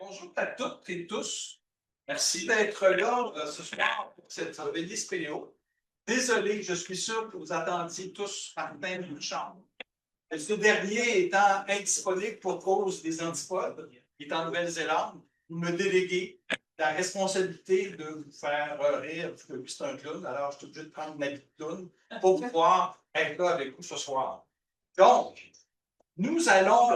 Bonjour à toutes et tous. Merci d'être là ce soir pour cette veillée spéléo. Désolé, je suis sûr que vous attendiez tous Martin Bouchard. Ce dernier étant indisponible pour cause des antipodes, il est en Nouvelle-Zélande, vous me déléguez la responsabilité de vous faire rire, parce que lui, c'est un clown, alors je suis obligé de prendre ma vie de clown pour pouvoir être là avec vous ce soir. Donc, nous allons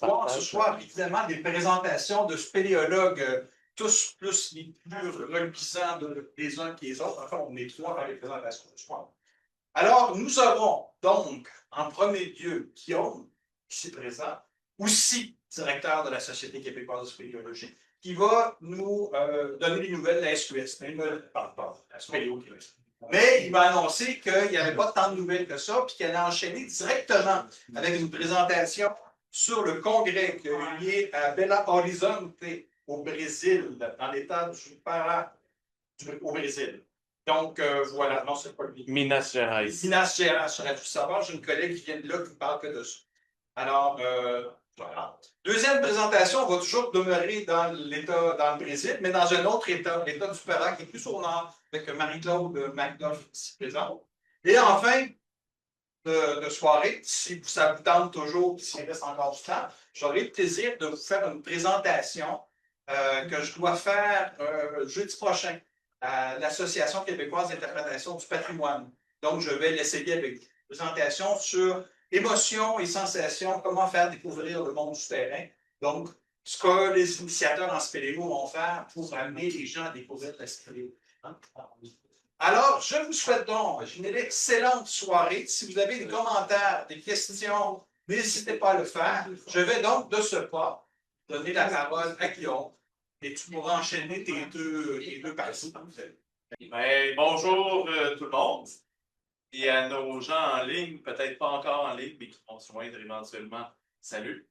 voir ce soir, évidemment, des présentations de spéléologues, tous plus les plus reluisants les uns que les autres. Enfin, on est trois dans les présentations ce soir. Alors, nous aurons donc, en premier lieu, Guillaume, ici présent, aussi directeur de la Société québécoise de spéléologie, qui va nous donner les nouvelles de la SQS. Il ne parle pas de la spéléo Québec. Mais il m'a annoncé qu'il n'y avait pas tant de nouvelles que ça, puis qu'il allait enchaîner directement avec une présentation sur le congrès qui a eu lieu à Belo Horizonte, au Brésil, dans l'État du Pará, au Brésil. Donc, voilà, non, c'est pas lui. Minas Gerais. Minas Gerais, j'aurais dû savoir, j'ai une collègue qui vient de là qui ne parle que de ça. Alors, voilà. Deuxième présentation, on va toujours demeurer dans l'État, dans le Brésil, mais dans un autre État, l'État du Pará, qui est plus au nord, avec Marie-Claude McDuff ici présente. Et enfin, de soirée, si ça vous tente toujours, s'il reste encore du temps, j'aurai le plaisir de vous faire une présentation que je dois faire jeudi prochain à l'Association québécoise d'interprétation du patrimoine. Donc, je vais l'essayer avec une présentation sur émotions et sensations, comment faire découvrir le monde du terrain. Donc, ce que les initiateurs en spéléo vont faire pour amener les gens à découvrir la spéléo. Alors, je vous souhaite donc une excellente soirée. Si vous avez des commentaires, des questions, n'hésitez pas à le faire. Je vais donc, de ce pas, donner la parole à Guillaume. Et tu pourras enchaîner tes deux parties. Ben, bonjour tout le monde. Et à nos gens en ligne, peut-être pas encore en ligne, mais qui vont se joindre éventuellement. Salut.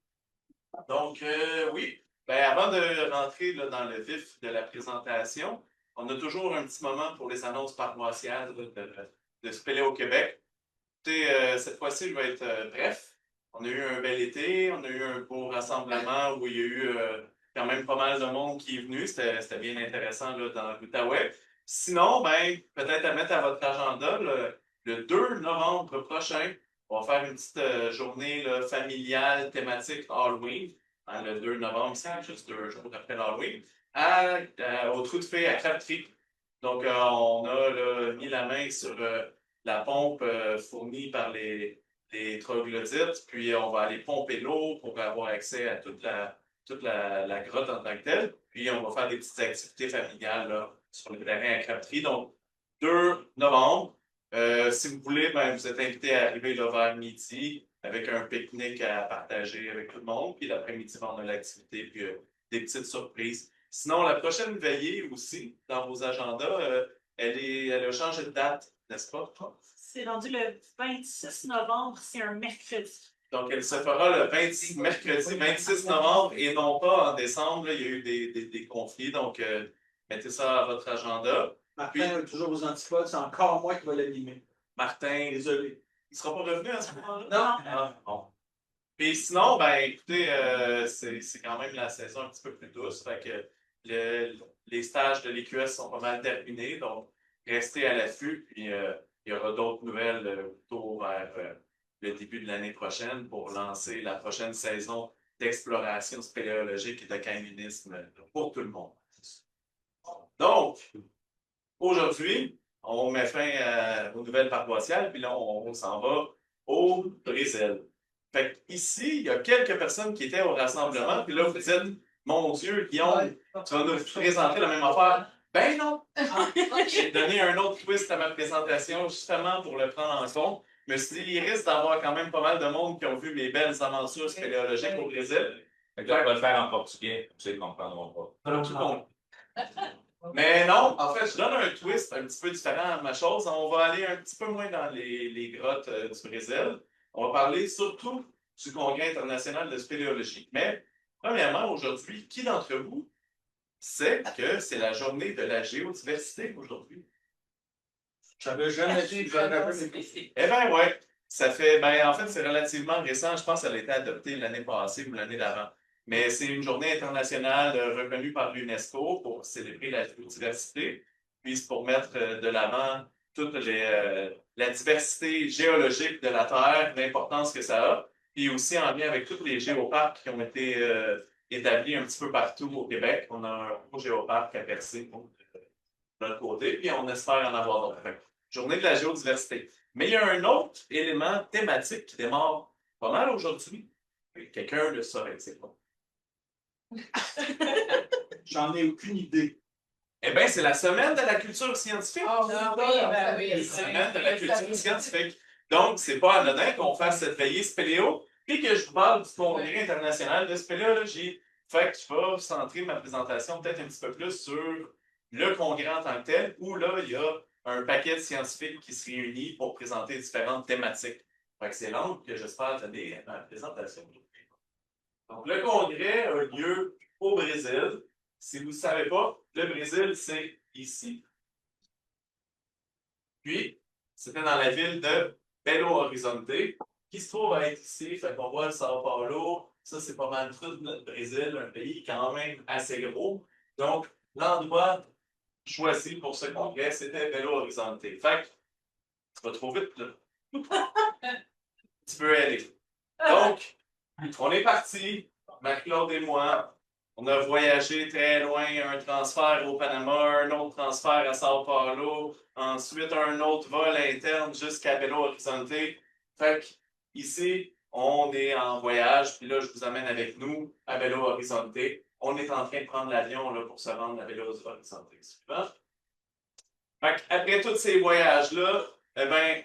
Donc, oui, ben, avant de rentrer là, dans le vif de la présentation, on a toujours un petit moment pour les annonces paroissiales de Spéléo Québec. Écoutez, cette fois-ci, je vais être bref. On a eu un bel été, on a eu un beau rassemblement où il y a eu quand même pas mal de monde qui est venu. C'était bien intéressant là, dans l'Outaouais. Sinon, ben, peut-être à mettre à votre agenda, le 2 novembre prochain, on va faire une petite journée là, familiale thématique Halloween. Hein, le 2 novembre, c'est juste 2 jours après l'Halloween, au Trou de Fée à Crabtree. Donc, on a là, mis la main sur la pompe fournie par les troglodytes, puis on va aller pomper l'eau pour avoir accès à toute la grotte en tant que telle. Puis on va faire des petites activités familiales là, sur le terrain à Crabtree. Donc, 2 novembre. Si vous voulez, ben, vous êtes invité à arriver là, vers midi avec un pique-nique à partager avec tout le monde. Puis l'après-midi, on a l'activité, puis des petites surprises. Sinon, la prochaine veillée aussi, dans vos agendas, elle a changé de date, n'est-ce pas? C'est rendu le 26 novembre, c'est un mercredi. Donc, elle se fera le mercredi 26 novembre et non pas en décembre. Là, il y a eu des conflits, donc mettez ça à votre agenda. Martin a toujours aux antipodes, c'est encore moi qui va l'animer. Martin, Désolé. il ne sera pas revenu à ce moment-là? Non. Ah, bon. Puis sinon, ben écoutez, c'est quand même la saison un petit peu plus douce. Fait que les stages de l'EQS sont pas mal terminés, donc restez à l'affût. Puis il y aura d'autres nouvelles plutôt vers le début de l'année prochaine pour lancer la prochaine saison d'exploration spéléologique et de canyonisme pour tout le monde. Donc, aujourd'hui, on met fin aux nouvelles paroissiales, puis là, on s'en va au Brésil. Fait ici, il y a quelques personnes qui étaient au rassemblement, puis là, vous dites, mon Dieu, Guillaume, tu vas nous présenter la même affaire. Ben non! J'ai donné un autre twist à ma présentation, justement pour le prendre en compte. Je me suis dit, il risque d'avoir quand même pas mal de monde qui ont vu mes belles aventures spéléologiques au Brésil. Fait que là, on va le faire en portugais, comme ça, ils ne comprendront pas. Tout le monde. Mais non, en fait, je donne un twist un petit peu différent à ma chose. On va aller un petit peu moins dans les grottes du Brésil. On va parler surtout du Congrès international de spéléologie. Mais, premièrement, aujourd'hui, qui d'entre vous sait que c'est la journée de la géodiversité aujourd'hui? J'avais jamais dit que j'avais vu. Eh bien, ouais. Ça fait, ben, en fait, c'est relativement récent. Je pense qu'elle a été adoptée l'année passée ou l'année d'avant. mais c'est une journée internationale reconnue par l'UNESCO pour célébrer la biodiversité, puis c'est pour mettre de l'avant toute la diversité géologique de la Terre, l'importance que ça a, puis aussi en lien avec tous les géoparcs qui ont été établis un petit peu partout au Québec. On a un gros géoparc à Percé de notre côté, puis on espère en avoir d'autres. Journée de la géodiversité. Mais il y a un autre élément thématique qui démarre pas mal aujourd'hui. Quelqu'un le saurait, c'est quoi? J'en ai aucune idée. Eh bien, c'est la semaine de la culture scientifique. Ah oui, La semaine de la culture scientifique. Donc, c'est pas anodin qu'on fasse cette veillée spéléo, puis que je vous parle du Congrès international de spéléologie. Fait que je vais centrer ma présentation peut-être un petit peu plus sur le congrès en tant que tel, où là, il y a un paquet de scientifiques qui se réunit pour présenter différentes thématiques. Fait que c'est l'angle que j'espère donner à ma présentation. Donc, le congrès a lieu au Brésil. Si vous ne savez pas, le Brésil, c'est ici. Puis, c'était dans la ville de Belo Horizonte, qui se trouve à être ici. Fait qu'on voit le São Paulo. Ça, c'est pas mal tout notre Brésil, un pays quand même assez gros. Donc, l'endroit choisi pour ce congrès, c'était Belo Horizonte. Fait que, tu vas trop vite, là. Tu peux aller. Donc, on est parti, Marie-Claude et moi. On a voyagé très loin, un transfert au Panama, un autre transfert à São Paulo, ensuite un autre vol interne jusqu'à Belo Horizonte. Fait que, ici, on est en voyage, puis là, je vous amène avec nous à Belo Horizonte. On est en train de prendre l'avion là, pour se rendre à Belo Horizonte. Suivant. Fait que, après tous ces voyages-là, eh bien,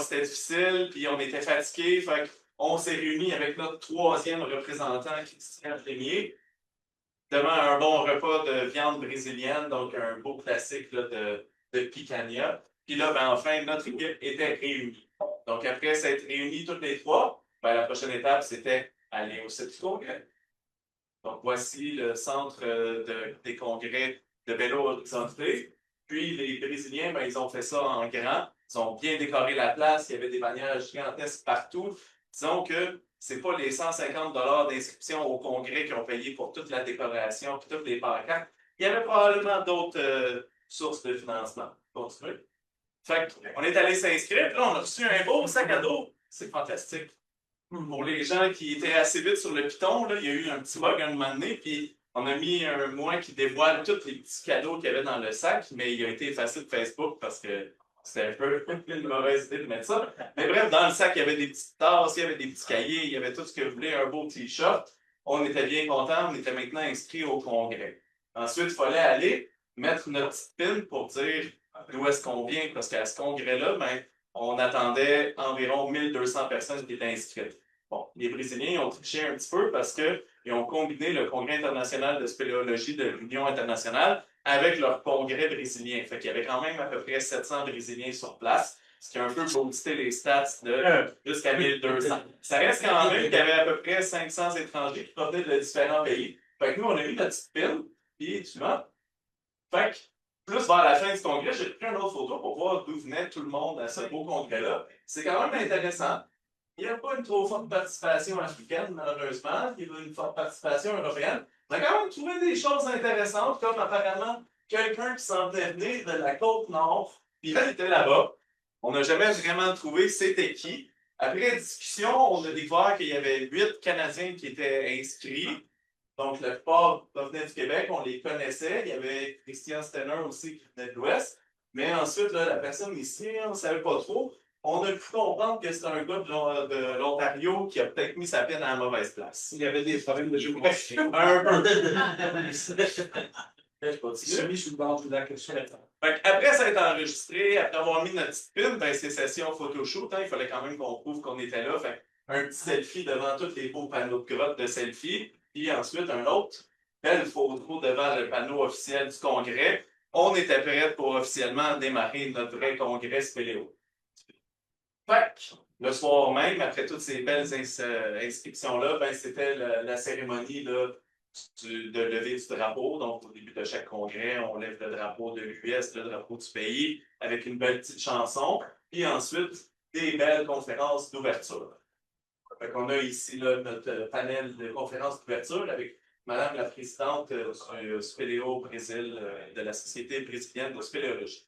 c'était difficile, puis on était fatigués. Fait qu'on s'est réunis avec notre troisième représentant, Christian Frémier, devant un bon repas de viande brésilienne, donc un beau classique là, de picanha. Puis là, ben, enfin, notre équipe était réunie. Donc, après s'être réunis toutes les trois, ben, la prochaine étape, c'était aller au site du congrès. Donc, voici le centre des congrès de Belo Horizonte. Puis, les Brésiliens, ben, ils ont fait ça en grand. Ils ont bien décoré la place. Il y avait des bannières gigantesques partout. Disons que ce n'est pas les 150 $ d'inscription au congrès qui ont payé pour toute la décoration et toutes les pancartes. Il y avait probablement d'autres sources de financement. Continuez. Fait qu'on est allé s'inscrire. Là, on a reçu un beau sac à dos. C'est fantastique. Pour les gens qui étaient assez vite sur le piton, là, il y a eu un petit bug à un moment donné, puis on a mis un moi qui dévoile tous les petits cadeaux qu'il y avait dans le sac, mais il a été effacé de Facebook parce que c'était un peu une mauvaise idée de mettre ça. Mais bref, dans le sac, il y avait des petites tasses, il y avait des petits cahiers, il y avait tout ce que vous voulez, un beau t-shirt. On était bien contents, on était maintenant inscrits au congrès. Ensuite, il fallait aller mettre notre petite pin pour dire d'où est-ce qu'on vient, parce qu'à ce congrès-là, ben, on attendait environ 1200 personnes qui étaient inscrites. Bon, les Brésiliens ont triché un petit peu parce qu'ils ont combiné le Congrès international de spéléologie de l'Union internationale avec leur congrès brésilien. Fait qu'il y avait quand même à peu près 700 Brésiliens sur place, ce qui a un peu boosté les stats de jusqu'à 1200. Ça reste quand même qu'il y avait à peu près 500 étrangers qui provenaient de différents pays. Fait que nous, on a mis notre petite pile, puis tu vois. Fait que, plus vers la fin du congrès, j'ai pris une autre photo pour voir d'où venait tout le monde à ce beau congrès-là. C'est quand même intéressant. Il n'y a pas une trop forte participation africaine, malheureusement. Il y a une forte participation européenne. On a quand même trouvé des choses intéressantes, comme apparemment quelqu'un qui semblait venir de la côte nord, puis il était là-bas. On n'a jamais vraiment trouvé c'était qui. Après discussion, on a découvert qu'il y avait 8 Canadiens qui étaient inscrits. Donc, la plupart venaient du Québec, on les connaissait. Il y avait Christian Stenner aussi qui venait de l'Ouest. Mais ensuite, là, la personne ici, on ne savait pas trop. On a pu comprendre que c'est un gars de l'Ontario qui a peut-être mis sa peine à la mauvaise place. Il y avait des problèmes de géographie. Un peu. Je Il s'est mis sur le bord du lac. Après ça être enregistré, après avoir mis notre petite pin, ben, c'est session photoshoot. Hein, il fallait quand même qu'on prouve qu'on était là. Fait, un petit selfie devant tous les beaux panneaux de grotte de selfie. Puis ensuite, un autre belle photo devant le panneau officiel du congrès. On était prêts pour officiellement démarrer notre vrai congrès spéléo. Fait que, le soir même, après toutes ces belles inscriptions-là, ben, c'était la cérémonie là, de lever du drapeau. Donc, au début de chaque congrès, on lève le drapeau de l'US, le drapeau du pays, avec une belle petite chanson. Puis ensuite, des belles conférences d'ouverture. On a ici là, notre panel de conférence d'ouverture avec Madame la présidente du Spéléo Brésil, de la Société brésilienne de spéléologie.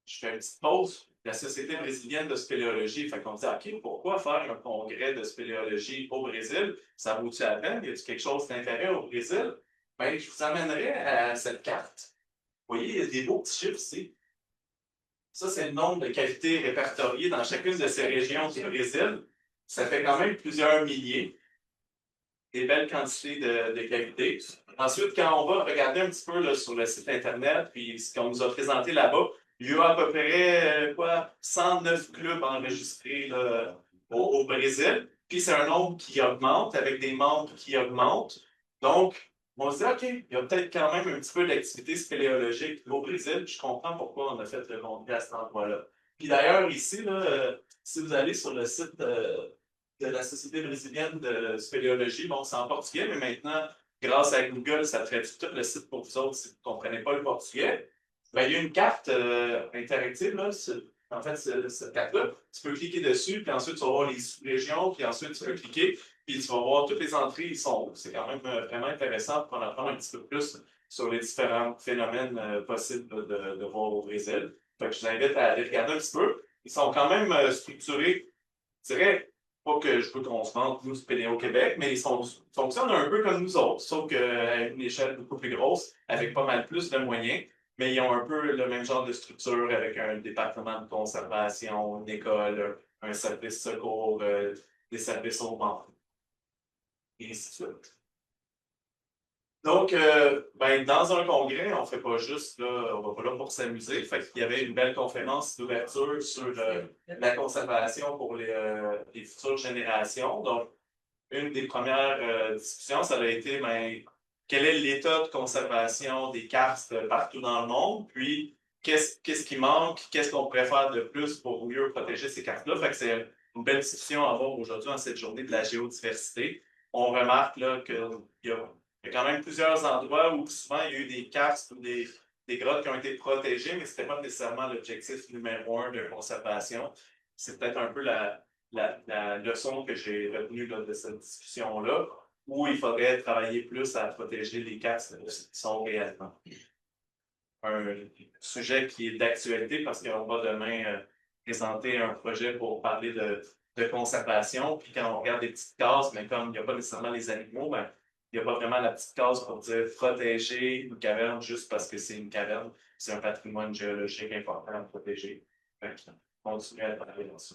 Je fais une petite pause. La Société brésilienne de spéléologie, fait qu'on dit, OK, pourquoi faire un congrès de spéléologie au Brésil? Ça vaut-tu la peine? Y a-t-il quelque chose d'intérêt au Brésil? Bien, je vous amènerai à cette carte. Vous voyez, il y a des beaux petits chiffres ici. Ça, c'est le nombre de cavités répertoriées dans chacune de ces régions du Brésil. Ça fait quand même plusieurs milliers. Des belles quantités de cavités. Ensuite, quand on va regarder un petit peu là, sur le site Internet, puis ce qu'on nous a présenté là-bas, il y a à peu près 109 clubs enregistrés là, au Brésil. Puis c'est un nombre qui augmente avec des membres qui augmentent. Donc, on se dit, OK, il y a peut-être quand même un petit peu d'activité spéléologique au Brésil. Je comprends pourquoi on a fait le congrès à cet endroit-là. Puis d'ailleurs, ici, là, si vous allez sur le site de la Société brésilienne de spéléologie, bon, c'est en portugais, mais maintenant, grâce à Google, ça traduit tout le site pour vous autres si vous ne comprenez pas le portugais. Bien, il y a une carte interactive, là, en fait, cette carte-là. Tu peux cliquer dessus, puis ensuite, tu vas voir les sous-régions, puis ensuite, tu peux cliquer, puis tu vas voir toutes les entrées, ils sont où. C'est quand même vraiment intéressant pour en apprendre un petit peu plus sur les différents phénomènes possibles de voir au Brésil. Fait que je vous invite à aller regarder un petit peu. Ils sont quand même structurés, je dirais, pas que je veux qu'on se vende, nous, Spéléo Québec, mais ils fonctionnent un peu comme nous autres, sauf qu'à une échelle beaucoup plus grosse, avec pas mal plus de moyens. Mais ils ont un peu le même genre de structure avec un département de conservation, une école, un service secours, des services aux membres, et ainsi de suite. Donc, ben, dans un congrès, on ne fait pas juste, là, on ne va pas là pour s'amuser. Fait qu'il y avait une belle conférence d'ouverture sur la conservation pour les futures générations. Donc, une des premières discussions, ça a été ben, quel est l'état de conservation des karstes partout dans le monde, puis qu'est-ce qui manque, qu'est-ce qu'on pourrait faire de plus pour mieux protéger ces karstes-là. Fait que c'est une belle discussion à avoir aujourd'hui en cette journée de la géodiversité. On remarque là, qu'il y a quand même plusieurs endroits où souvent il y a eu des karstes ou des grottes qui ont été protégées, mais ce n'était pas nécessairement l'objectif numéro un de conservation. C'est peut-être un peu la leçon que j'ai retenue là, de cette discussion-là, où il faudrait travailler plus à protéger les karstes qui sont réellement. Un sujet qui est d'actualité parce qu'on va demain présenter un projet pour parler de conservation. Puis quand on regarde des petites cases, mais comme il n'y a pas nécessairement les animaux, ben, il n'y a pas vraiment la petite case pour dire protéger une caverne juste parce que c'est une caverne. C'est un patrimoine géologique important à protéger. On continue à travailler là-dessus.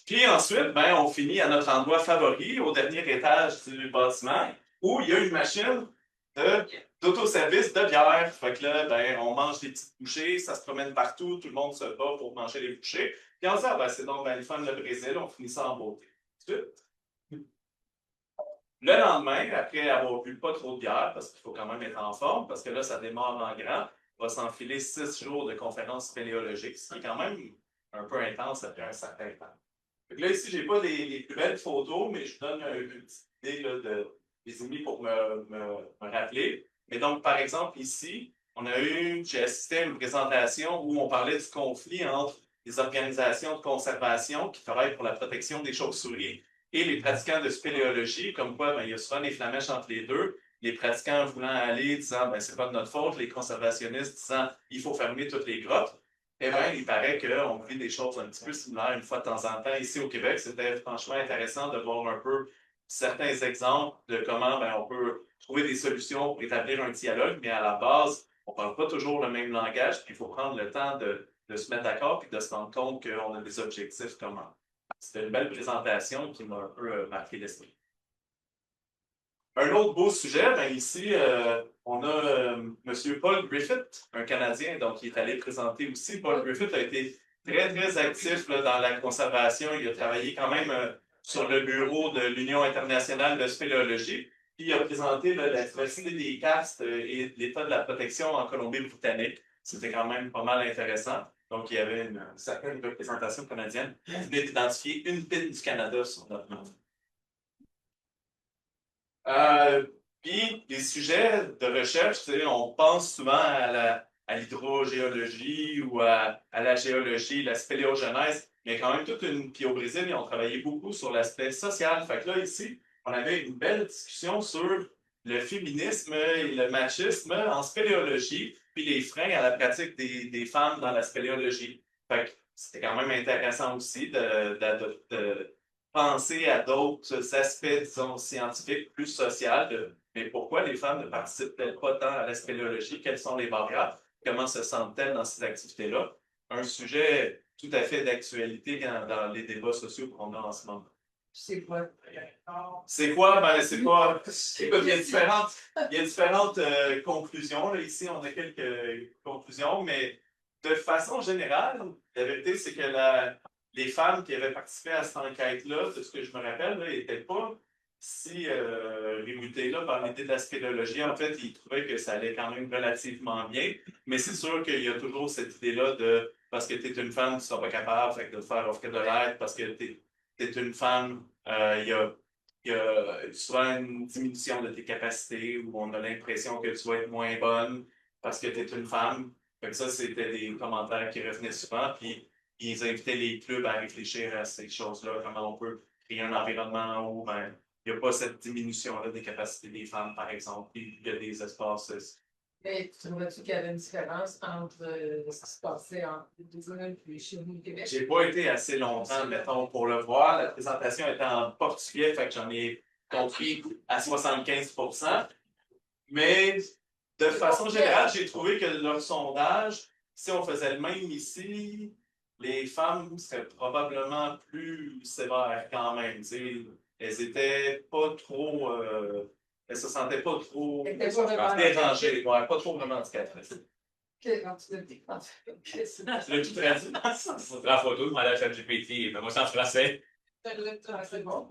Puis ensuite, ben, on finit à notre endroit favori, au dernier étage du bâtiment, où il y a une machine d'autoservice de bière. Fait que là, ben, on mange des petites bouchées, ça se promène partout, tout le monde se bat pour manger les bouchées. Puis on se dit, ah, ben, c'est donc ben, le fun le Brésil, on finit ça en beauté. Le lendemain, après avoir bu pas trop de bière, parce qu'il faut quand même être en forme, parce que là, ça démarre en grand, on va s'enfiler 6 jours de conférences spéléologiques, ce qui est quand même un peu intense après un certain temps. Donc là, ici, je n'ai pas les plus belles photos, mais je vous donne une petite idée là, des ennemis pour me rappeler. Mais donc, par exemple, ici, j'ai assisté à une présentation où on parlait du conflit entre les organisations de conservation qui travaillent pour la protection des chauves-souris et les pratiquants de spéléologie, comme quoi ben, il y a souvent des flamèches entre les deux. Les pratiquants voulant aller, disant ben, c'est pas de notre faute, les conservationnistes disant il faut fermer toutes les grottes. Eh bien, il paraît qu'on vit des choses un petit peu similaires une fois de temps en temps ici au Québec. C'était franchement intéressant de voir un peu certains exemples de comment ben, on peut trouver des solutions pour établir un dialogue, mais à la base, on ne parle pas toujours le même langage, puis il faut prendre le temps de se mettre d'accord et de se rendre compte qu'on a des objectifs communs. C'était une belle présentation qui m'a un peu marqué l'esprit. Un autre beau sujet, ben ici, on a M. Paul Griffith, un Canadien, donc qui est allé présenter aussi. Paul Griffith a été très, très actif là, dans la conservation. Il a travaillé quand même sur le bureau de l'Union internationale de spéléologie. Puis il a présenté là, la diversité des karstes et l'état de la protection en Colombie-Britannique. C'était quand même pas mal intéressant. Donc, il y avait une certaine représentation canadienne. Vous venez d'identifier une pine du Canada sur notre map. Puis, les sujets de recherche, on pense souvent à l'hydrogéologie ou à la géologie, la spéléogenèse. mais quand même toute une. Puis au Brésil, ils ont travaillé beaucoup sur l'aspect social. Fait que là, ici, on avait une belle discussion sur le féminisme et le machisme en spéléologie, puis les freins à la pratique des femmes dans la spéléologie. Fait que c'était quand même intéressant aussi de penser à d'autres aspects, disons, scientifiques, plus sociaux, mais pourquoi les femmes ne participent-elles pas tant à la spéléologie? Quelles sont les barrières? Comment se sentent-elles dans ces activités-là? Un sujet tout à fait d'actualité dans les débats sociaux qu'on a en ce moment. C'est quoi? C'est quoi? Ben, c'est pas. Écoute, il y a différentes conclusions. Là. Ici, on a quelques conclusions, mais de façon générale, la vérité, c'est que les femmes qui avaient participé à cette enquête-là, de ce que je me rappelle, n'étaient pas si rebutées là, par l'idée de la spéléologie. En fait, ils trouvaient que ça allait quand même relativement bien, mais c'est sûr qu'il y a toujours cette idée-là de parce que tu es une femme, tu ne seras pas capable fait que de faire offrir de l'aide, parce que tu es une femme, il y a souvent une diminution de tes capacités où on a l'impression que tu vas être moins bonne parce que tu es une femme. Fait que ça, c'était des commentaires qui revenaient souvent, puis ils invitaient les clubs à réfléchir à ces choses-là, comment on peut créer un environnement où ben, il n'y a pas cette diminution-là des capacités des femmes, par exemple, puis il y a des espaces. Mais trouvais-tu qu'il y avait une différence entre ce qui se passait entre les deux et chez nous au Québec? J'ai pas été assez longtemps, mettons, pour le voir. La présentation était en portugais, fait que j'en ai compris à 75%. Mais de façon générale, j'ai trouvé que leur sondage, si on faisait le même ici, les femmes seraient probablement plus sévères quand même. T'sais. Elles étaient pas trop. Elles se sentaient pas trop dérangées, ouais, pas trop revendicatrices. Quand tu te dis, Tu l'as tout traduit? La photo, demandez à ChatGPT, mais moi, c'est en français. c'est bon.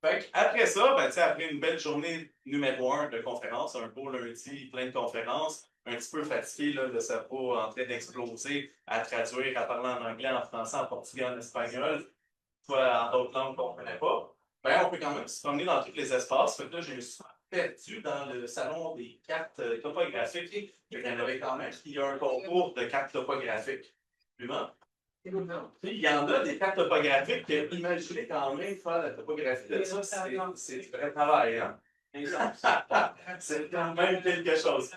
Fait après ça, ben, après une belle journée numéro 1 de conférence, un beau lundi, plein de conférences, un petit peu fatigué, là, le cerveau en train d'exploser, à traduire, à parler en anglais, en français, en portugais, en espagnol, soit en d'autres langues qu'on ne connaît pas, ben, on peut quand même se promener dans tous les espaces. Fait que là, je me suis perdu dans le salon des cartes topographiques. Il y en avait quand même. Il y a un concours de cartes topographiques. Il y en a des cartes topographiques que imaginez quand même faire la topographie de ça, c'est du vrai travail. Hein? C'est quand même quelque chose.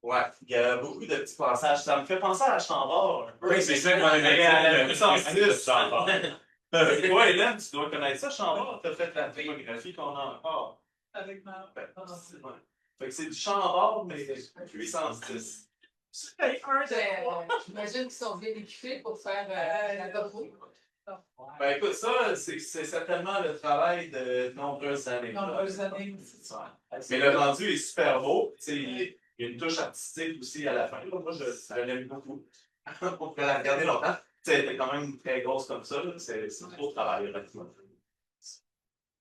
Ouais, il y a beaucoup de petits passages. Ça me fait penser à Chambord un peu. Oui, c'est ça qu'on avait Toi, Hélène, tu dois connaître ça, Chambord. Tu as fait la topographie qu'on a encore. Avec ma. Fait que c'est du Chambord, mais puissance 10. J'imagine qu'ils sont bien équipés pour faire la topo. Ben écoute, ça, c'est certainement le travail de nombreuses années. Mais le rendu est super beau. Il y a une touche artistique aussi à la fin. Moi, je l'aime beaucoup. On pourrait la regarder longtemps. Elle est quand même très grosse comme ça. C'est trop de travail, honnêtement.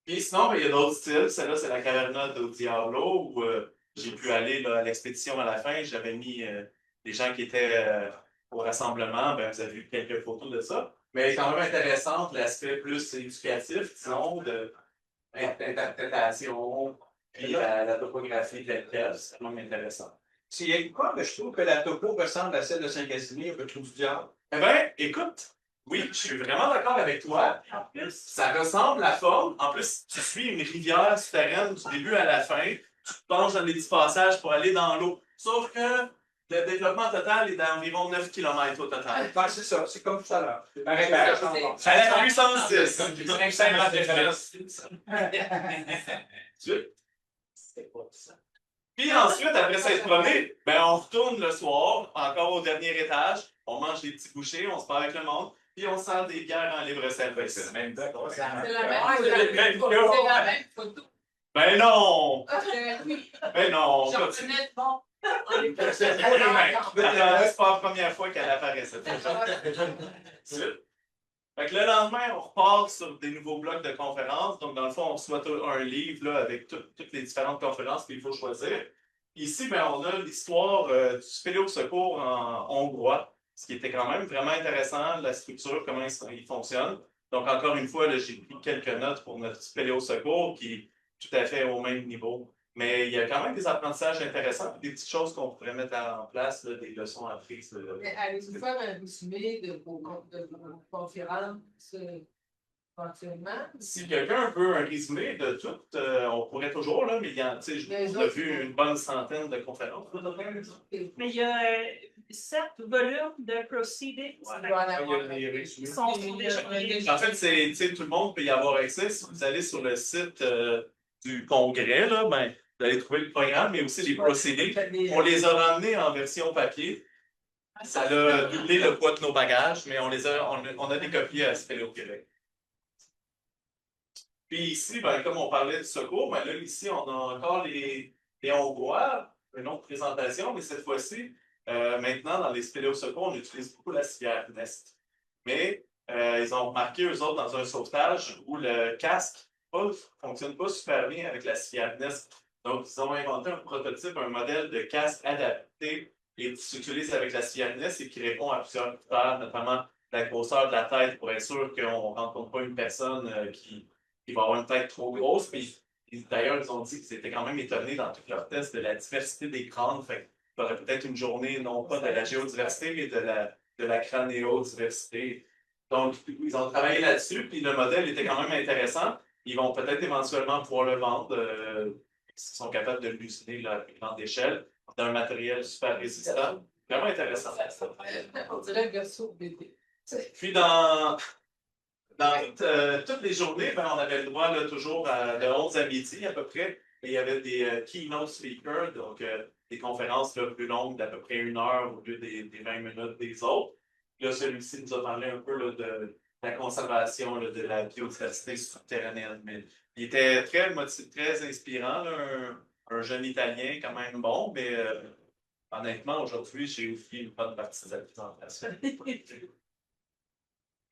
Puis sinon, ben, il y a d'autres styles. Celle-là, c'est la Caverna do Diablo où j'ai pu aller là, à l'expédition à la fin. J'avais mis les gens qui étaient au rassemblement. Ben, vous avez vu quelques photos de ça. Mais elle est quand même intéressante, l'aspect plus éducatif, disons, d'interprétation, puis la topographie de l'hôtel, c'est quand même intéressant. Il y a quoi que je trouve que la topo ressemble à celle de Saint-Casimir, le Trou du Diable? Eh bien, écoute, oui, je suis vraiment d'accord avec toi. En plus, ça ressemble à la forme. En plus, tu suis une rivière souterraine du début à la fin. Tu te penches dans les petits passages pour aller dans l'eau. Sauf que le développement total est d'environ 9 km au total. Ah, c'est ça, c'est comme tout à l'heure. Ça a la puissance 10. Puis ensuite, après s'être promené, ben, on retourne le soir, encore au dernier étage. On mange des petits bouchées, on se parle avec le monde, puis on sert des bières en libre-service. C'est le même deck. C'est la même photo. Ben non! Ben non! J'en connais bon. C'est pas la première fois qu'elle apparaît, cette fois. Fait que le lendemain, on repart sur des nouveaux blocs de conférences. Donc, dans le fond, on reçoit un livre là, avec toutes les différentes conférences qu'il faut choisir. Ici, ben, on a l'histoire du spéléo-secours en hongrois, ce qui était quand même vraiment intéressant, la structure, comment il fonctionne. Donc, encore une fois, j'ai pris quelques notes pour notre spéléo-secours qui est tout à fait au même niveau. Mais il y a quand même des apprentissages intéressants, des petites choses qu'on pourrait mettre en place, là, des leçons apprises. Mais allez-vous faire un résumé de vos conférences éventuellement? Si quelqu'un veut un résumé de tout, on pourrait toujours, là, mais on a vu une bonne centaine de conférences. Mais il y a 7 volumes de proceedings. Qui sont déjà En fait, tout le monde peut y avoir accès. Si vous allez sur le site du congrès, là, ben, vous allez trouver le programme, mais aussi les proceedings. On les a ramenés en version papier. Ça a doublé le poids de nos bagages, mais on a des copies à Spéléo Québec. Puis ici, ben, comme on parlait du secours, ben là, ici, on a encore les Hongrois, une autre présentation, mais cette fois-ci, maintenant, dans les spéléo secours, on utilise beaucoup la civière Nest. Mais ils ont remarqué, eux autres, dans un sauvetage où le casque ne fonctionne pas super bien avec la civière Nest. Donc, ils ont inventé un prototype, un modèle de casque adapté et qui s'utilise avec la civière Nest et qui répond à plusieurs critères, notamment la grosseur de la tête pour être sûr qu'on ne rencontre pas une personne qui va avoir une tête trop grosse. Puis, d'ailleurs, ils ont dit qu'ils étaient quand même étonnés dans tous leurs tests de la diversité des crânes. Fait qu'il y aurait peut-être une journée, non pas de la géodiversité, mais de la cranéodiversité. Donc, ils ont travaillé là-dessus, puis le modèle était quand même intéressant. Ils vont peut-être éventuellement pouvoir le vendre, s'ils sont capables de l'usiner à plus grande échelle, d'un matériel super résistant. Vraiment intéressant. On dirait verso BD. Puis, dans toutes les journées, ben, on avait le droit là, toujours de 11 à midi à peu près. Et il y avait des keynote speakers, donc des conférences là, plus longues d'à peu près 1 heure au lieu des 20 minutes des autres. Là, celui-ci nous a parlé un peu là, de la conservation là, de la biodiversité souterraine. Mais il était très inspirant, là, un jeune Italien quand même bon, mais honnêtement, aujourd'hui, j'ai oublié une bonne partie de la présentation.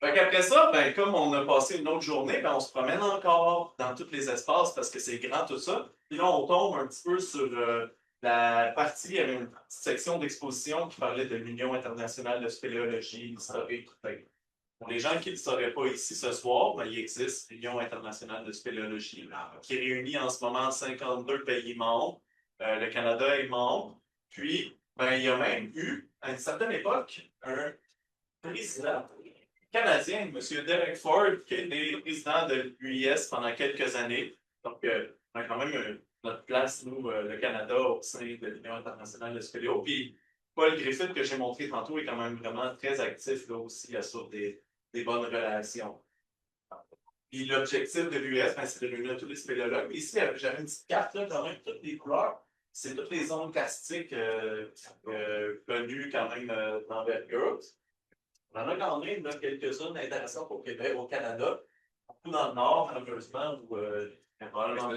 Après ça, ben, comme on a passé une autre journée, ben, on se promène encore dans tous les espaces parce que c'est grand tout ça. Puis là, on tombe un petit peu sur la partie, il y avait une petite section d'exposition qui parlait de l'Union internationale de spéléologie historique. Pour les gens qui ne le sauraient pas ici ce soir, ben, il existe l'Union internationale de spéléologie qui réunit en ce moment 52 pays membres. Le Canada est membre. Puis, ben, il y a même eu, à une certaine époque, un président canadien, M. Derek Ford, qui a été président de l'UIS pendant quelques années. Donc, on a quand même notre place, nous, le Canada, au sein de l'Union internationale de spéléo. Puis, Paul Griffith, que j'ai montré tantôt, est quand même vraiment très actif là aussi sur des bonnes relations. Puis, l'objectif de l'UIS, ben, c'est de réunir tous les spéléologues. Ici, j'avais une petite carte, là, quand même, toutes les couleurs. C'est toutes les zones karstiques connues quand même d'envergure. On en a quand même quelques-unes intéressantes au Québec, au Canada, beaucoup dans le Nord, malheureusement, où probablement.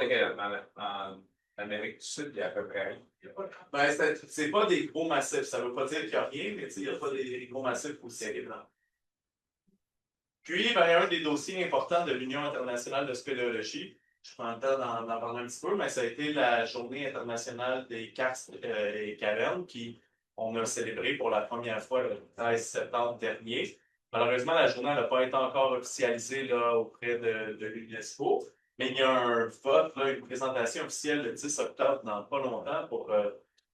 En Amérique du Sud, il y a à peu près. Ben, c'est pas des gros massifs. Ça ne veut pas dire qu'il n'y a rien, mais il n'y a pas des gros massifs aussi évidents. Puis, ben, un des dossiers importants de l'Union internationale de spéléologie, je prends le temps d'en parler un petit peu, mais ça a été la Journée internationale des karstes et cavernes qu'on a célébré pour la première fois le 13 septembre dernier. Malheureusement, la journée n'a pas été encore officialisée là, auprès de l'UNESCO, mais il y a un vote, là, une présentation officielle le 10 octobre dans pas longtemps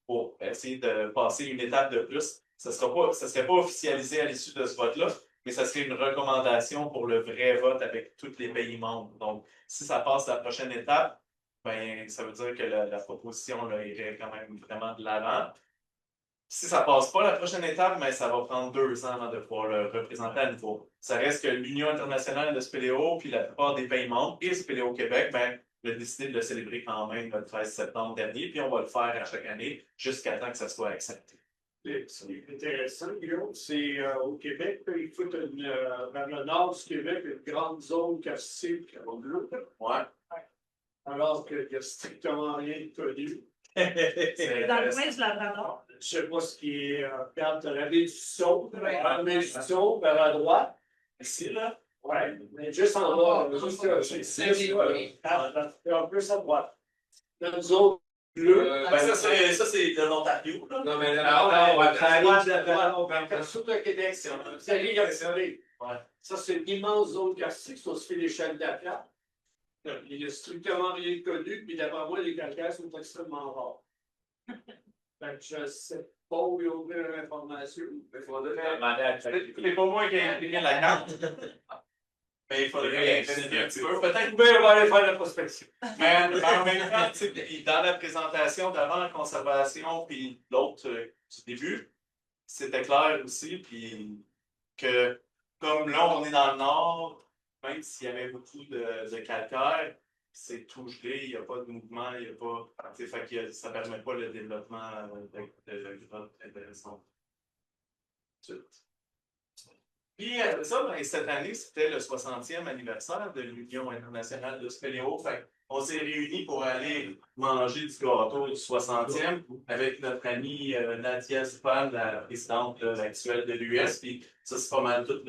pour essayer de passer une étape de plus. Ça ne serait pas officialisé à l'issue de ce vote-là, mais ça serait une recommandation pour le vrai vote avec tous les pays membres. Donc, si ça passe la prochaine étape, ben, ça veut dire que la proposition là, irait quand même vraiment de l'avant. Si ça ne passe pas la prochaine étape, mais ça va prendre 2 ans de pouvoir le représenter à nouveau. Ça reste que l'Union internationale de spéléo, puis la plupart des pays membres et Spéléo Québec, ben, a décidé de le célébrer quand même le 13 septembre dernier, puis on va le faire à chaque année jusqu'à temps que ça soit accepté. Ce qui est intéressant, Guillaume, c'est au Québec, il faut vers le nord du Québec, une grande zone karstique bleue. Ouais. Alors qu'il n'y a strictement rien de connu. Dans le coin du Labrador. Je ne sais pas ce qui est. Regarde, la baie du Saut, la baie du Saut, vers la droite. Ici, là. Oui, mais juste en bas. Juste un peu à droite. Dans une zone bleue. Ben, ça, c'est de l'Ontario. Non, mais sur le Québec, c'est. Ça, c'est une immense zone karstique, ça se fait l'échelle d'Appia. Il n'y a strictement rien de connu, puis d'après moi, les calcaires sont extrêmement rares. Fait que je ne sais pas où ils ont ouvert l'information. Il faudrait c'est pas moi qui ai impliqué la carte. Mais il faudrait investiguer un petit peu. Peut-être. Mais on va aller faire la prospection. Mais en même temps, tu sais, puis dans la présentation d'avant la conservation, puis l'autre du début, c'était clair aussi, puis que comme là, on est dans le nord, même s'il y avait beaucoup de calcaire, c'est tout gelé, il n'y a pas de mouvement, il n'y a pas. Fait que ça ne permet pas le développement de grottes intéressantes. Puis ça, ben, cette année, c'était le 60e anniversaire de l'Union internationale de spéléo. Fait on s'est réunis pour aller manger du gâteau du 60e avec notre amie Nadia Zupal, la présidente actuelle de l'US. Puis ça, c'est pas mal tous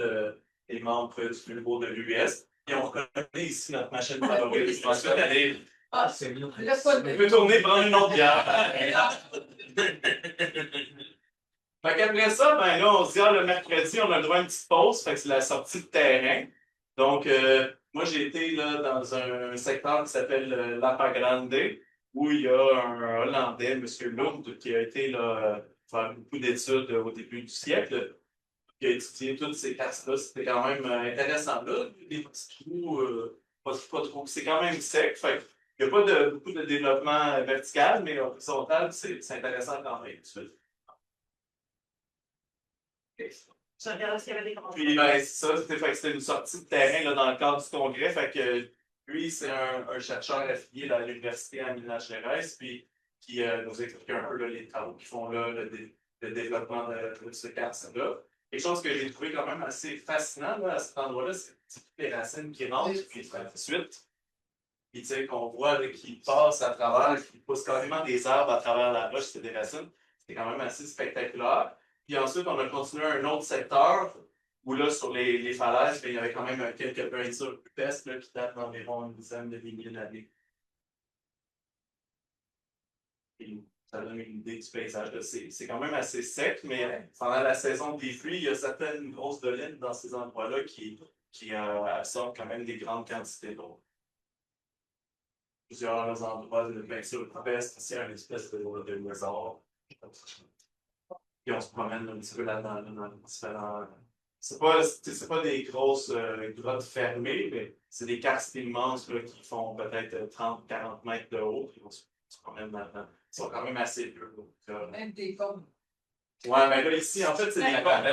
les membres du bureau de l'US. Et on reconnaît ici notre machine favorite. Je pense qu'elle Ah, c'est bien. on peut tourner prendre une autre bière. Fait qu'après ça, ben là, on se dit, le mercredi, on a le droit à une petite pause. Fait que c'est la sortie de terrain. Donc, moi, j'ai été là, dans un secteur qui s'appelle Lapa Grande, où il y a un Hollandais, M. Lund, qui a été là, faire beaucoup d'études au début du siècle, qui a étudié toutes ces cartes-là. C'était quand même intéressant. Là, des petits trous, pas trop. C'est quand même sec. Fait il n'y a pas beaucoup de développement vertical, mais horizontal, c'est intéressant quand même. Je regardais s'il y avait des commentaires. Puis, ben, ça, c'était une sortie de terrain là, dans le cadre du congrès. Fait que lui, c'est un chercheur affilié à l'Université à Minas Gerais, puis qui nous explique un peu là, les travaux qu'ils font là, le développement de ce quartier-là. Quelque chose que j'ai trouvé quand même assez fascinant là, à cet endroit-là, c'est toutes les racines qui rentrent, puis ensuite, puis tu sais, qu'on voit là, qui passent à travers, qui poussent carrément des arbres à travers la roche, c'est des racines. C'était quand même assez spectaculaire. Puis ensuite, on a continué un autre secteur où là, sur les falaises, il y avait quand même quelques peintures rupestres là, qui datent d'environ une dizaine de milliers d'années. Ça donne une idée du paysage. C'est quand même assez sec, mais pendant la saison des pluies, il y a certaines grosses dolines dans ces endroits-là qui absorbent quand même des grandes quantités d'eau. Plusieurs endroits de peinture rupestre, ici, une espèce de lézard. Puis on se promène un petit peu là-dedans, dans les différents. C'est pas des grosses grottes fermées, mais c'est des casques immenses là, qui font peut-être 30-40 mètres de haut, puis on se promène là-dedans. Ils sont quand même assez bleus. Même des pommes. Ouais, mais là, ici, en fait, c'est des pommes.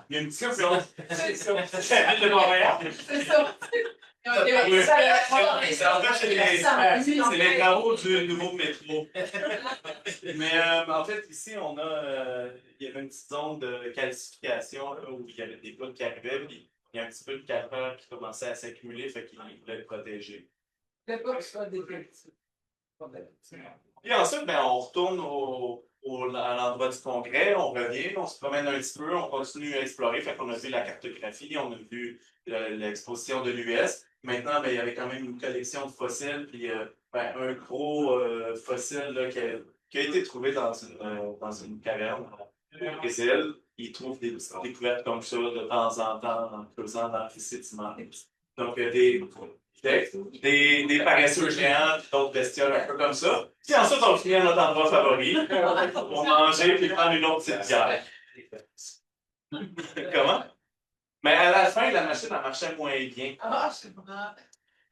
Il y a une discussion. C'est ça. de Montréal. C'est ça. C'est les travaux du nouveau métro. Mais en fait, ici, il y avait une petite zone de calcification là, où il y avait des poudres qui arrivaient, puis il y a un petit peu de calcaire qui commençait à s'accumuler, fait qu'il voulait le protéger. Le pas que ce soit des petits. Puis ensuite, ben, on retourne à l'endroit du congrès, on revient, on se promène un petit peu, on continue à explorer. Fait qu'on a vu la cartographie, on a vu l'exposition de l'US. Maintenant, ben, il y avait quand même une collection de fossiles, puis ben, un gros fossile là, qui a été trouvé dans une caverne au Brésil. Ils trouvent des petites découvertes comme ça de temps en temps en creusant dans les sédiments. Donc, des paresseux géants, puis d'autres bestioles un peu comme ça. Puis ensuite, on finit à notre endroit favori pour manger puis prendre une autre petite bière. Comment? Mais à la fin, la machine elle marchait moins bien. Ah, c'est vrai.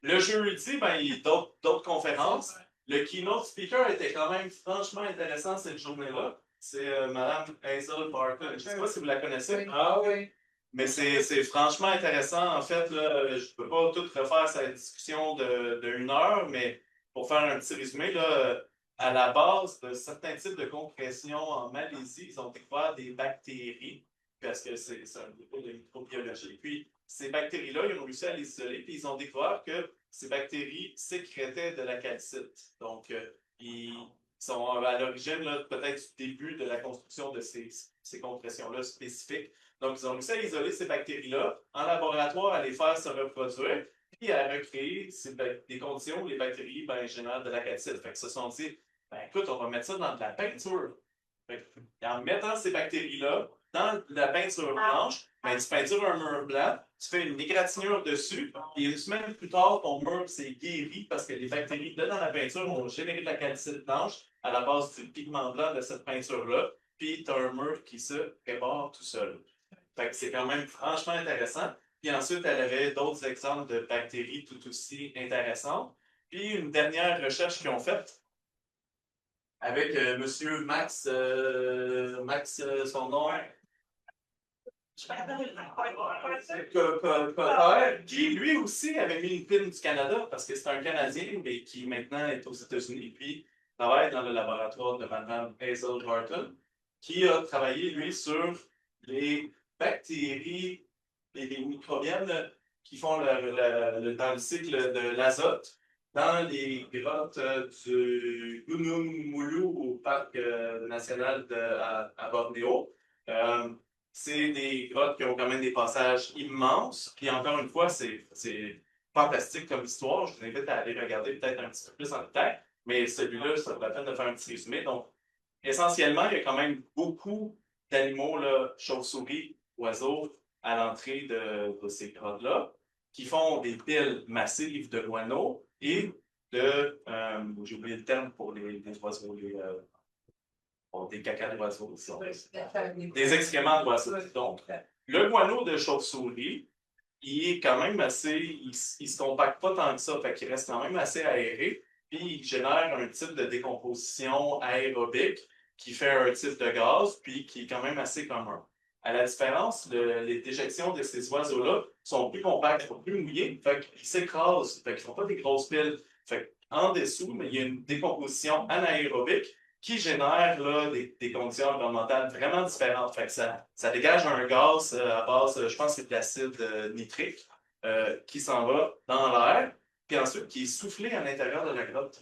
Le jeudi, ben, il y a d'autres conférences. Le keynote speaker était quand même franchement intéressant cette journée-là. C'est Mme Hazel Barton. Je ne sais pas si vous la connaissez. Ah oui. Mais c'est franchement intéressant. En fait, là, je ne peux pas tout refaire cette discussion de 1 heure, mais pour faire un petit résumé, là, à la base de certains types de compression en Malaisie, ils ont découvert des bactéries, parce que c'est un niveau de microbiologie. Puis, ces bactéries-là, ils ont réussi à les isoler, puis ils ont découvert que ces bactéries sécrétaient de la calcite. Donc, ils sont à l'origine peut-être du début de la construction de ces compressions-là spécifiques. Donc, ils ont réussi à isoler ces bactéries-là, en laboratoire, à les faire se reproduire, puis à recréer des conditions où les bactéries génèrent de la calcite. Fait que se sont dit, écoute, on va mettre ça dans de la peinture. Fait que, en mettant ces bactéries-là, dans la peinture blanche, ben, tu peintures un mur blanc, tu fais une égratignure dessus, et une semaine plus tard, ton mur s'est guéri parce que les bactéries dans la peinture ont généré de la calcite blanche à la base du pigment blanc de cette peinture-là, puis tu as un mur qui se répare tout seul. Fait que c'est quand même franchement intéressant. Puis ensuite, elle avait d'autres exemples de bactéries tout aussi intéressantes. Puis une dernière recherche qu'ils ont faite avec Monsieur Max, son nom, qui lui aussi avait mis une pin du Canada parce que c'est un Canadien, mais qui maintenant est aux États-Unis, puis travaille dans le laboratoire de Mme Hazel Barton, qui a travaillé, lui, sur les bactéries et les microbiennes qui font dans le cycle de l'azote dans les grottes du Gunung Mulu au parc national à Bornéo. C'est des grottes qui ont quand même des passages immenses. Puis encore une fois, c'est fantastique comme histoire. Je vous invite à aller regarder peut-être un petit peu plus en détail. Mais celui-là, ça vaut la peine de faire un petit résumé. Donc, essentiellement, il y a quand même beaucoup d'animaux, chauves-souris, oiseaux, à l'entrée de ces grottes-là, qui font des piles massives de guano et de, j'ai oublié le terme pour les oiseaux, des cacas d'oiseaux, des excréments d'oiseaux. Donc, le guano de chauve-souris, il est quand même assez, il se compacte pas tant que ça, fait qu'il reste quand même assez aéré, puis il génère un type de décomposition aérobique qui fait un type de gaz, puis qui est quand même assez commun. À la différence, les déjections de ces oiseaux-là sont plus compacts, plus mouillés, fait qu'ils s'écrasent, fait qu'ils ne font pas des grosses piles. Fait en dessous, mais il y a une décomposition anaérobique qui génère là, des conditions environnementales vraiment différentes. Fait que ça dégage un gaz à base, je pense que c'est de l'acide nitrique, qui s'en va dans l'air, puis ensuite qui est soufflé à l'intérieur de la grotte.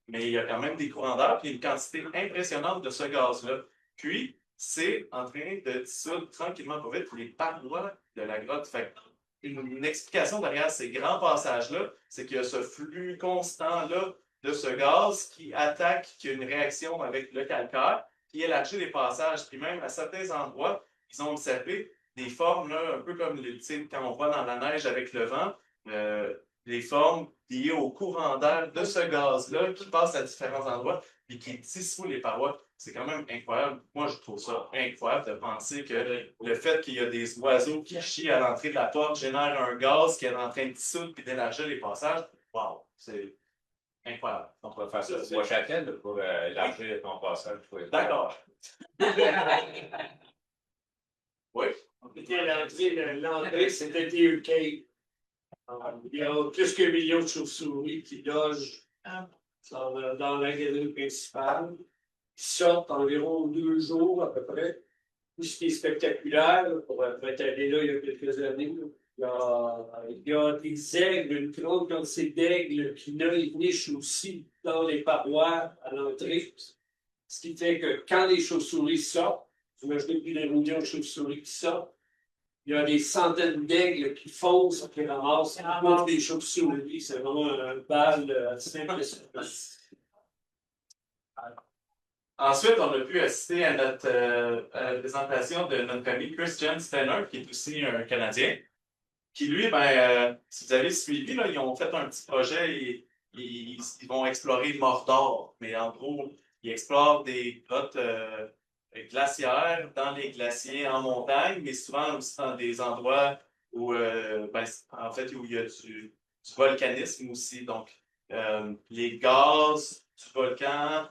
Mais il y a quand même des courants d'air, puis une quantité impressionnante de ce gaz-là. Puis, c'est en train de dissoudre tranquillement pas vite les parois de la grotte. Fait une explication derrière ces grands passages-là, c'est qu'il y a ce flux constant-là de ce gaz qui attaque, qui a une réaction avec le calcaire, qui élargit les passages. Puis même à certains endroits, ils ont observé des formes, là, un peu comme quand on voit dans la neige avec le vent, les formes liées au courant d'air de ce gaz-là qui passe à différents endroits et qui dissout les parois. C'est quand même incroyable. Moi, je trouve ça incroyable de penser que le fait qu'il y a des oiseaux qui chient à l'entrée de la porte génère un gaz qui est en train de dissoudre et d'élargir les passages. Wow! C'est incroyable. On pourrait faire ça pour chacun pour élargir ton passage. D'accord. Oui. On était à l'entrée, c'était TUK. Il y a plus qu'un million de chauves-souris qui logent dans la galerie principale. Ils sortent environ 2 jours à peu près. Tout ce qui est spectaculaire, pour être allé là il y a quelques années, il y a des aigles, une grande quantité d'aigles qui nichent aussi dans les parois à l'entrée. Ce qui fait que quand les chauves-souris sortent, vous imaginez plus d'un million de chauves-souris qui sortent, il y a des centaines d'aigles qui foncent, qui ramassent des chauves-souris. C'est vraiment un bal assez impressionnant. Ensuite, on a pu assister à la présentation de notre ami Christian Stenner, qui est aussi un Canadien, qui lui, si vous avez suivi, là, ils ont fait un petit projet, et ils vont explorer Mordor, mais en gros, ils explorent des grottes glaciaires dans les glaciers en montagne, mais souvent aussi dans des endroits où, en fait, où il y a du volcanisme aussi. Donc, les gaz du volcan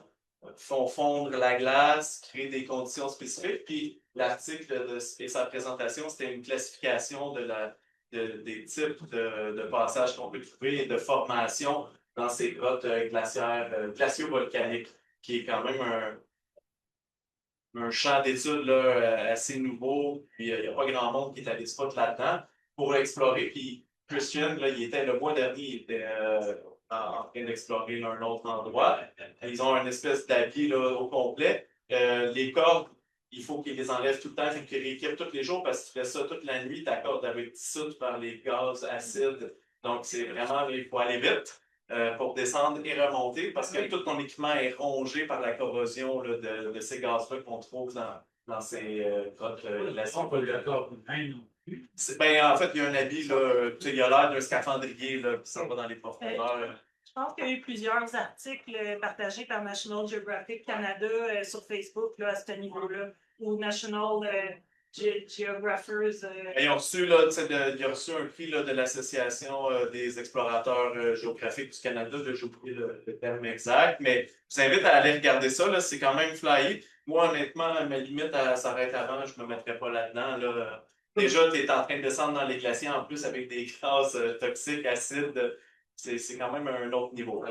font fondre la glace, créent des conditions spécifiques. Puis l'article et sa présentation, c'était une classification des types de passages qu'on peut trouver et de formation dans ces grottes glaciaires, glacio-volcaniques, qui est quand même un champ d'études assez nouveau. Puis il n'y a pas grand monde qui est allé spot là-dedans pour explorer. Puis Christian, là, il était le mois dernier, il était en train d'explorer un autre endroit. Ils ont une espèce d'habit au complet. Les cordes, il faut qu'ils les enlèvent tout le temps, il faut qu'ils rééquipent tous les jours parce que tu fais ça toute la nuit, ta corde va être dissoute par les gaz acides. Donc, c'est vraiment, il faut aller vite pour descendre et remonter parce que tout ton équipement est rongé par la corrosion de ces gaz-là qu'on trouve dans ses grottes classiques. On peut le d'accord. Ben, en fait, il y a un habit, là, tu sais, il a l'air d'un scaphandrier, là, qui s'en va dans les profondeurs. Je pense qu'il y a eu plusieurs articles partagés par National Geographic Canada sur Facebook là, à ce niveau-là, ou National Geographers. Ils ont reçu, là, ils ont reçu un prix là, de l'Association des explorateurs géographiques du Canada. J'ai oublié le terme exact, mais je vous invite à aller regarder ça. Là, c'est quand même flyé. Moi, honnêtement, ma limite s'arrête avant. Je ne me mettrais pas là-dedans. Là. Déjà, tu es en train de descendre dans les glaciers en plus avec des gaz toxiques, acides. C'est quand même un autre niveau.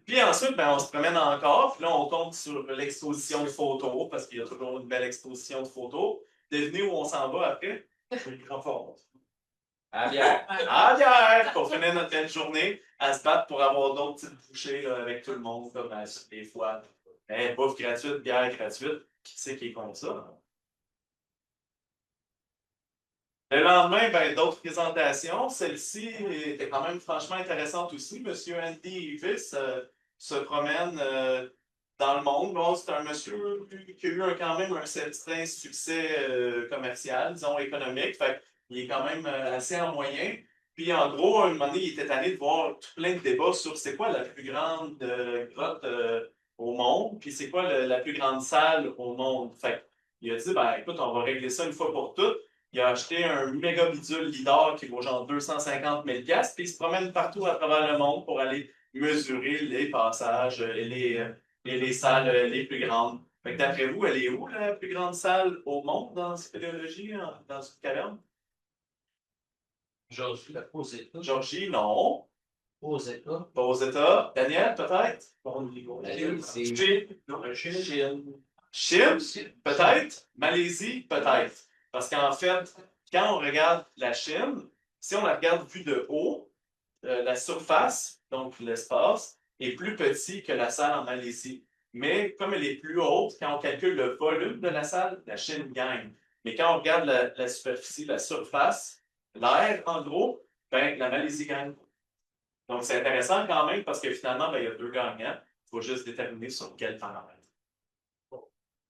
Puis ensuite, ben, on se promène encore. Puis là, on compte sur l'exposition de photos, parce qu'il y a toujours une belle exposition de photos. Devinez où on s'en va après? Une grande forme. À bière. À bière! Pour finir notre belle journée, à se battre pour avoir d'autres petites bouchées là, avec tout le monde, comme des fois. Bouffe gratuite, bière gratuite. Qui c'est qui est contre ça? Le lendemain, ben, d'autres présentations. Celle-ci était quand même franchement intéressante aussi. Monsieur Andy Evis se promène dans le monde. Bon, c'est un monsieur qui a eu quand même un certain succès commercial, disons économique. Fait il est quand même assez en moyen. Puis en gros, à un moment donné, il était allé de voir tout plein de débats sur c'est quoi la plus grande grotte au monde, puis c'est quoi la plus grande salle au monde. Fait il a dit, ben écoute, on va régler ça une fois pour toutes. Il a acheté un méga bidule lidar qui vaut genre 250 000 $, puis il se promène partout à travers le monde pour aller mesurer les passages et les salles les plus grandes. Fait que d'après vous, elle est où la plus grande salle au monde dans la spéléologie, dans une caverne? Georgie, aux États. Georgie, non. Aux États. Pas aux États. Daniel, peut-être? Chine, peut-être. Malaisie, peut-être. Parce qu'en fait, quand on regarde la Chine, si on la regarde vue de haut, la surface, donc l'espace, est plus petit que la salle en Malaisie. Mais comme elle est plus haute, quand on calcule le volume de la salle, la Chine gagne. Mais quand on regarde la superficie, la surface, l'air, en gros, ben, la Malaisie gagne. Donc, c'est intéressant quand même parce que finalement, ben, il y a deux gagnants. Il faut juste déterminer sur quel paramètre.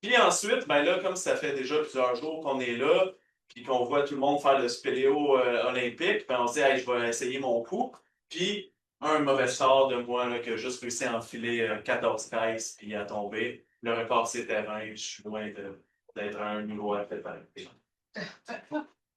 Puis ensuite, ben là, comme ça fait déjà plusieurs jours qu'on est là, puis qu'on voit tout le monde faire le spéléo olympique, ben on se dit, hey, je vais essayer mon coup. Puis, un mauvais sort de moi là, qui a juste réussi à enfiler 14 caisses puis à tomber. Le record, c'était 20. Je suis loin d'être à un niveau à fait pareil.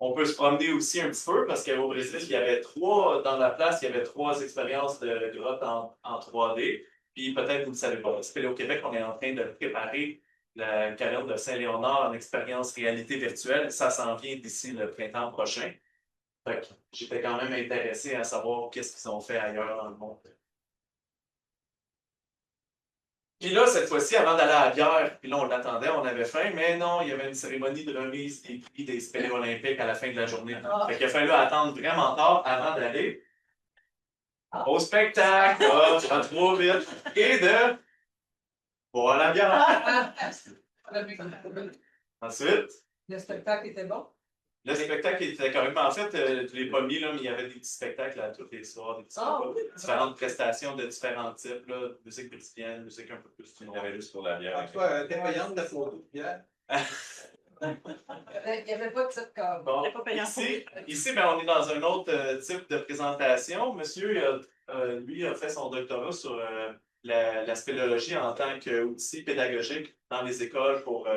On peut se promener aussi un petit peu parce qu'au Brésil, il y avait dans la place, il y avait 3 expériences de grotte en 3D. Puis peut-être vous ne le savez pas, au Québec, on est en train de préparer la caverne de Saint-Léonard en expérience réalité virtuelle. Ça s'en vient d'ici le printemps prochain. Fait que j'étais quand même intéressé à savoir qu'est-ce qu'ils ont fait ailleurs dans le monde. Puis là, cette fois-ci, avant d'aller à la bière, puis là, on l'attendait, on avait faim, mais non, il y avait une cérémonie de remise des prix des spéléos olympiques à la fin de la journée. Fait qu'il a fallu attendre vraiment tard avant d'aller au spectacle, pas trop vite, et de boire la bière. Ensuite, Le spectacle était bon? le spectacle était correct. En fait, je ne l'ai pas mis, là, mais il y avait des petits spectacles à tous les soirs, des petits différentes prestations de différents types, là, musique brésilienne, musique un peu plus. Il y avait juste pour la bière. Toi, t'es payante ta photo de Pierre? Il n'y avait pas de cette corde. Bon, C'est pas payant. ici ben, on est dans un autre type de présentation. Monsieur, lui, a fait son doctorat sur la spéléologie en tant qu'outil pédagogique dans les écoles pour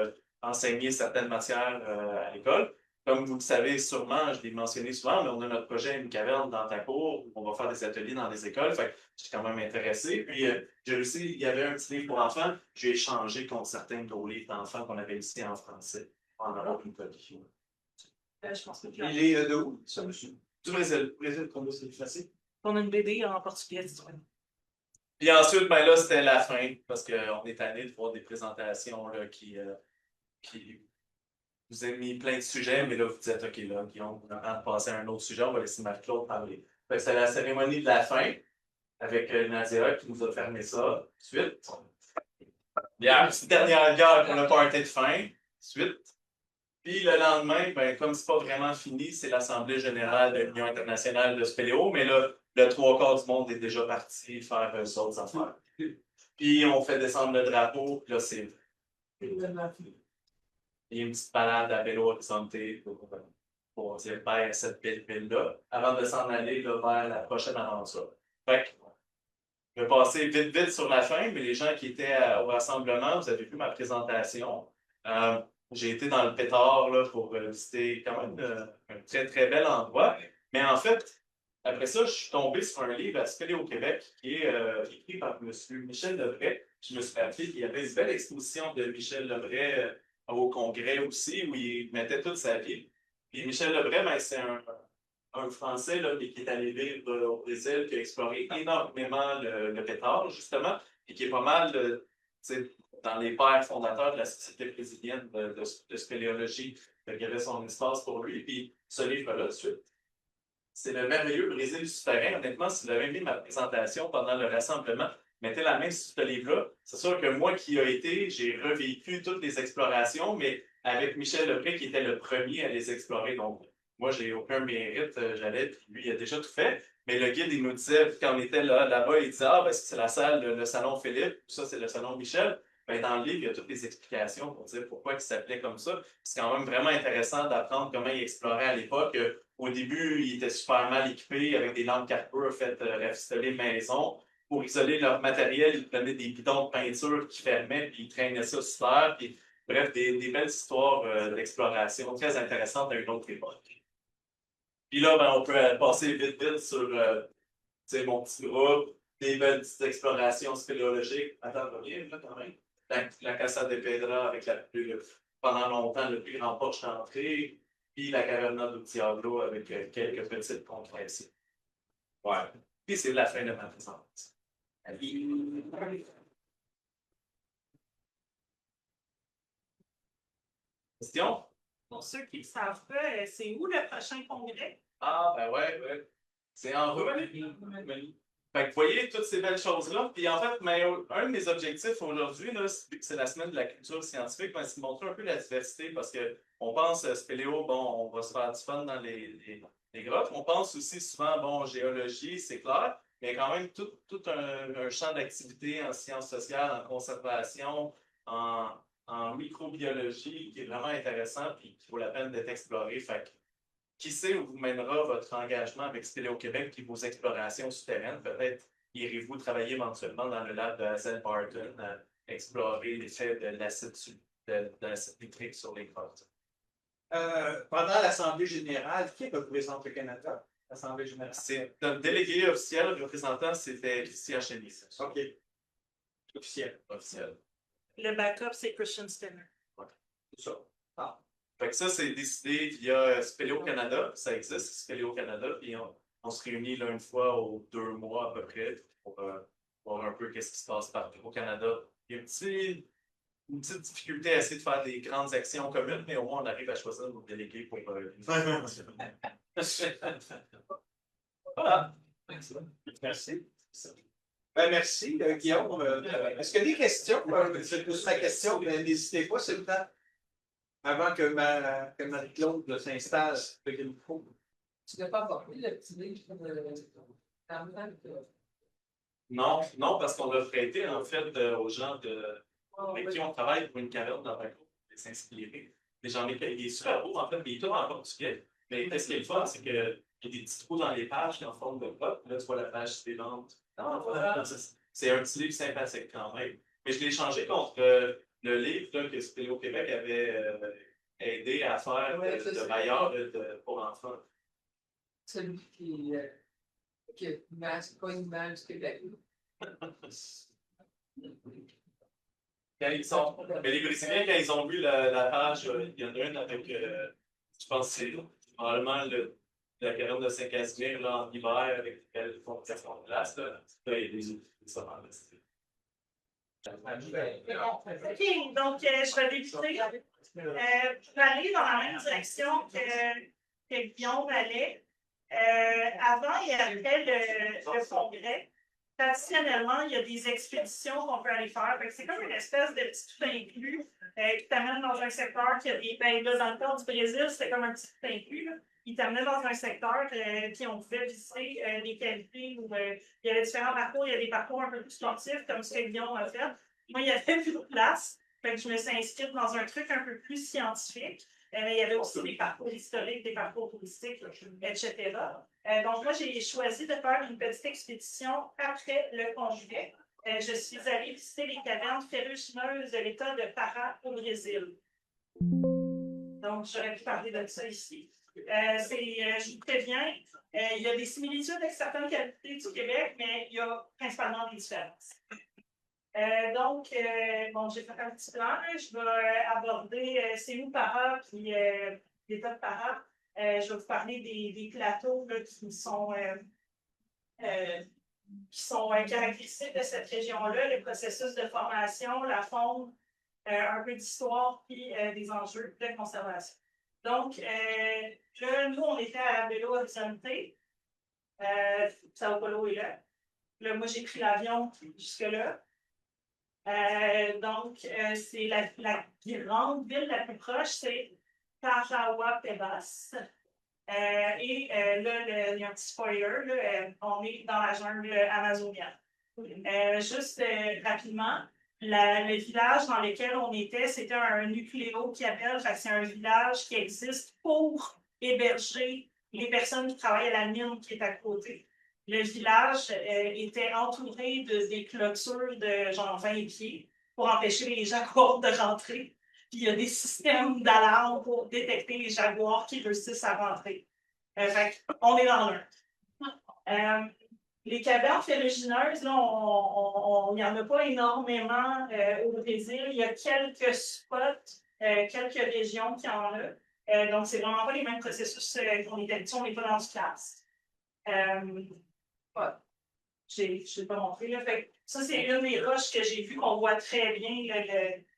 enseigner certaines matières à l'école. Comme vous le savez sûrement, je l'ai mentionné souvent, mais on a notre projet Une caverne dans ta cour où on va faire des ateliers dans des écoles. Fait que je suis quand même intéressé. Puis, j'ai réussi, il y avait un petit livre pour enfants. J'ai échangé contre certains de nos livres d'enfants qu'on avait ici en français. On en a une copie. Je pense que Il est de où, ça, monsieur? Du Brésil. Brésil, comme c'est facile. on a une BD en portugais, si tu veux. Puis ensuite, ben là, c'était la fin, parce qu'on est tanné de voir des présentations là, qui vous avez mis plein de sujets, mais là, vous dites, OK, là, Guillaume, avant de passer à un autre sujet, on va laisser Marie-Claude parler. Fait que c'était la cérémonie de la fin, avec Nadia qui nous a fermé ça. Suite. Bière, petite dernière bière pour le party de fin. Suite. Puis le lendemain, ben, comme c'est pas vraiment fini, c'est l'Assemblée générale de l'Union internationale de spéléo, mais là, le 3/4 du monde est déjà parti faire d'autres affaires. Puis on fait descendre le drapeau, puis là, c'est Et une petite balade à vélo horizonté pour dire bye à cette belle ville-là, avant de s'en aller là, vers la prochaine aventure. Fait que, je vais passer vite sur la fin, mais les gens qui étaient au rassemblement, vous avez vu ma présentation. J'ai été dans le pétard là, pour visiter quand même un très, très bel endroit. Mais en fait, après ça, je suis tombé sur un livre à Spéléo Québec qui est écrit par M. Michel Lebray. Je me suis rappelé qu'il y avait une belle exposition de Michel Lebray au Congrès aussi, où il mettait toute sa vie. Puis Michel Lebray, ben, c'est un Français là, qui est allé vivre au Brésil, qui a exploré énormément le pétard, justement, et qui est pas mal dans les pères fondateurs de la Société brésilienne de spéléologie. Il y avait son espace pour lui. Puis ce livre-là, c'est le merveilleux Brésil souterrain. Honnêtement, si vous avez aimé ma présentation pendant le rassemblement, mettez la main sur ce livre-là. C'est sûr que moi qui ai été, j'ai revécu toutes les explorations, mais avec Michel Lebray qui était le premier à les explorer. Donc, moi, j'ai aucun mérite. J'allais, puis lui, il a déjà tout fait. Mais le guide, il nous disait, quand on était là-bas, il disait, ah, ben, c'est la salle, le salon Philippe, ça, c'est le salon Michel. Ben, dans le livre, il y a toutes les explications pour dire pourquoi il s'appelait comme ça. C'est quand même vraiment intéressant d'apprendre comment il explorait à l'époque. Au début, ils étaient super mal équipés avec des lampes Carper faites rafistoler maison. Pour isoler leur matériel, ils prenaient des bidons de peinture qui fermaient, puis ils traînaient ça sur terre. Puis, bref, des belles histoires d'exploration très intéressantes à une autre époque. Puis là, ben, on peut passer vite sur mon petit groupe, des belles petites explorations spéléologiques. Attends, reviens là quand même. La Casa de Pedra avec pendant longtemps le plus grand porche d'entrée, puis la Caverna do Diablo avec quelques petites compressions. Ouais. Puis c'est la fin de ma présentation. Question? Pour ceux qui ne savent pas, c'est où le prochain congrès? Ah, ben ouais. C'est en Roumanie. Fait que vous voyez toutes ces belles choses-là. Puis en fait, un de mes objectifs aujourd'hui, vu que c'est la semaine de la culture scientifique, c'est de montrer un peu la diversité parce qu'on pense spéléo, bon, on va se faire du fun dans les grottes. On pense aussi souvent, bon, géologie, c'est clair, mais quand même tout un champ d'activité en sciences sociales, en conservation, en microbiologie qui est vraiment intéressant et qui vaut la peine d'être exploré. Fait que, qui sait où vous mènera votre engagement avec Spéléo Québec et vos explorations souterraines? Peut-être irez-vous travailler éventuellement dans le lab de Hazel Barton à explorer l'effet de l'acide nitrique sur les grottes. Pendant l'Assemblée générale, qui représente le Canada? L'Assemblée générale? C'est un délégué officiel, représentant, c'était Christian Cheney. OK. Officiel. Officiel. Le backup, c'est Christian Stenner. Ouais. C'est ça. Ah. Fait que ça, c'est décidé via Spéléo Canada. Ça existe, Spéléo Canada. Puis on se réunit là une fois aux 2 mois à peu près pour voir un peu qu'est-ce qui se passe partout au Canada. Il y a une petite difficulté à essayer de faire des grandes actions communes, mais au moins on arrive à choisir nos délégués pour Voilà. Merci. Ben, merci, Guillaume. Est-ce qu'il y a des questions? Je pose ma question, mais n'hésitez pas, c'est le temps. Avant que Marie-Claude s'installe. Tu n'as pas apporté le petit livre de Non, parce qu'on l'a prêté en fait aux gens avec qui on travaille pour une caverne dans la cour, de s'inspirer. Mais j'en ai il est super beau en fait, mais il est tout en portugais. Mais ce qui est le fun, c'est qu'il y a des petits trous dans les pages qui en forme de pop. Là, tu vois la page suivante. C'est un petit livre sympathique quand même. Mais je l'ai changé contre le livre là, que Spéléo Québec avait aidé à faire de Maillard pour enfants. celui qui pas une image du Québec. Mais les Brésiliens, quand ils ont vu la page, il y en a une avec, je pense que c'est probablement la caverne de Saint-Casimir en hiver avec lesquelles ils font des glace. Là, il y a des outils qui sont en OK, donc je vais débuter. Je vais aller dans la même direction que Guillaume allait. Avant et après le congrès, traditionnellement, il y a des expéditions qu'on peut aller faire. C'est comme une espèce de petit tout inclus qui t'amène dans un secteur qui a des. Ben, là, dans le cas du Brésil, c'était comme un petit tout inclus. Là. Il t'amenait dans un secteur qui on pouvait visiter des qualités où il y avait différents parcours. Il y a des parcours un peu plus sportifs, comme ce que Guillaume a fait. Moi, il y avait plus de place. Fait que je me suis inscrite dans un truc un peu plus scientifique. Mais il y avait aussi des parcours historiques, des parcours touristiques, etc. Donc, moi, j'ai choisi de faire une petite expédition après le congrès. Je suis allée visiter les cavernes ferrugineuses de l'État de Pará au Brésil. Donc, j'aurais pu parler de ça ici. Je vous préviens, il y a des similitudes avec certaines qualités du Québec, mais il y a principalement des différences. Bon, j'ai fait un petit plan. Je vais aborder c'est où Pará, puis l'État de Pará. Je vais vous parler des plateaux là, qui sont caractéristiques de cette région-là, le processus de formation, la faune, un peu d'histoire, puis des enjeux de conservation. Donc, là, nous, on était à Belo Horizonte. Sao Paulo est là. Là, moi, j'ai pris l'avion jusque-là. C'est la grande ville la plus proche, c'est Parauapebas. Là, il y a un petit spoiler, là, on est dans la jungle amazonienne. Juste rapidement, le village dans lequel on était, c'était un nucléo qui appelle, c'est un village qui existe pour héberger les personnes qui travaillent à la mine qui est à côté. Le village était entouré des clôtures de genre 20 pieds pour empêcher les jaguars de rentrer. Puis il y a des systèmes d'alarme pour détecter les jaguars qui réussissent à rentrer. On est dans l'un. Les cavernes ferrugineuses, là, il n'y en a pas énormément au Brésil. Il y a quelques spots, quelques régions qui en ont. Donc, c'est vraiment pas les mêmes processus qu'on est habitué. On n'est pas dans du classe. Voilà. Je ne l'ai pas montré. Là. Ça, c'est une des roches que j'ai vues qu'on voit très bien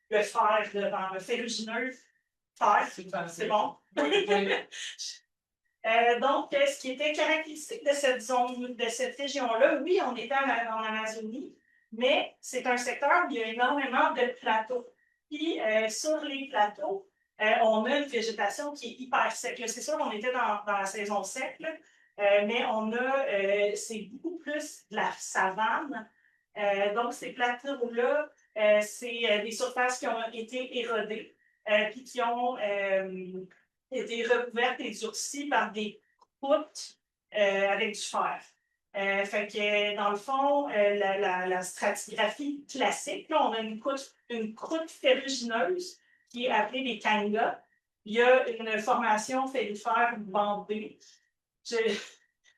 le fer devant, le ferrugineux fer. C'est bon? Donc, ce qui était caractéristique de cette zone, de cette région-là, oui, on était en Amazonie, mais c'est un secteur où il y a énormément de plateaux. Puis, sur les plateaux, on a une végétation qui est hyper sec. C'est sûr qu'on était dans la saison sec, là, mais c'est beaucoup plus de la savane. Donc, ces plateaux-là, c'est des surfaces qui ont été érodées, puis qui ont été recouvertes et durcies par des croûtes avec du fer. Dans le fond, la stratigraphie classique, là, on a une croûte ferrugineuse qui est appelée des kangas. Il y a une formation fellifère bandée.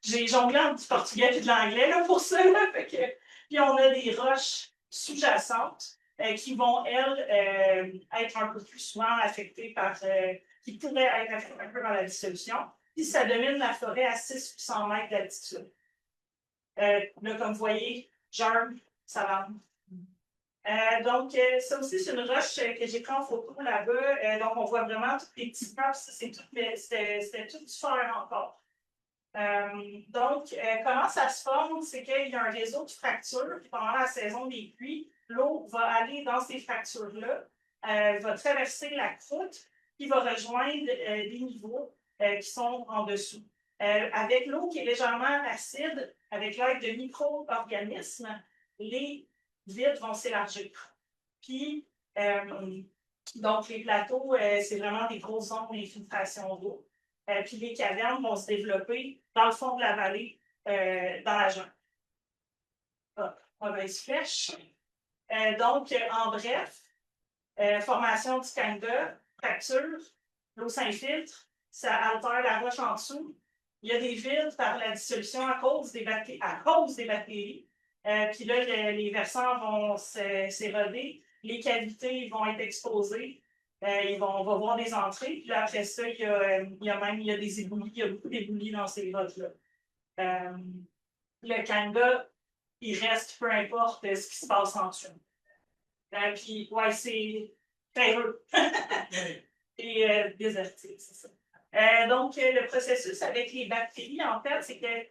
J'ai jonglé du portugais et de l'anglais là, pour ça. Là, puis on a des roches sous-jacentes qui vont, elles, être un peu plus souvent affectées qui pourraient être affectées un peu par la dissolution. Puis ça domine la forêt à 600 mètres d'altitude. Là, comme vous voyez, jungle, savane. Ça aussi, c'est une roche que j'ai pris en photo là-bas. Donc, on voit vraiment tous les petits caps. C'était tout du fer encore. Comment ça se forme? C'est qu'il y a un réseau de fractures. Puis pendant la saison des pluies, l'eau va aller dans ces fractures-là, va traverser la croûte, puis va rejoindre des niveaux qui sont en dessous. Avec l'eau qui est légèrement acide, avec l'aide de micro-organismes, les vides vont s'élargir. Puis, donc, les plateaux, c'est vraiment des grosses zones d'infiltration d'eau. Puis les cavernes vont se développer dans le fond de la vallée, dans la jungle. Mauvaise flèche. En bref, formation du kanga, fracture, l'eau s'infiltre, ça altère la roche en dessous. Il y a des vides par la dissolution à cause des bactéries. Puis là, les versants vont s'éroder, les cavités vont être exposées. On va voir des entrées, puis là, après ça, il y a des éboulis, il y a beaucoup d'éboulis dans ces grottes-là. Le kanga, il reste peu importe ce qui se passe en dessous. Puis, ouais, c'est ferreux. Et désertique, c'est ça. Le processus avec les bactéries, en fait, c'est que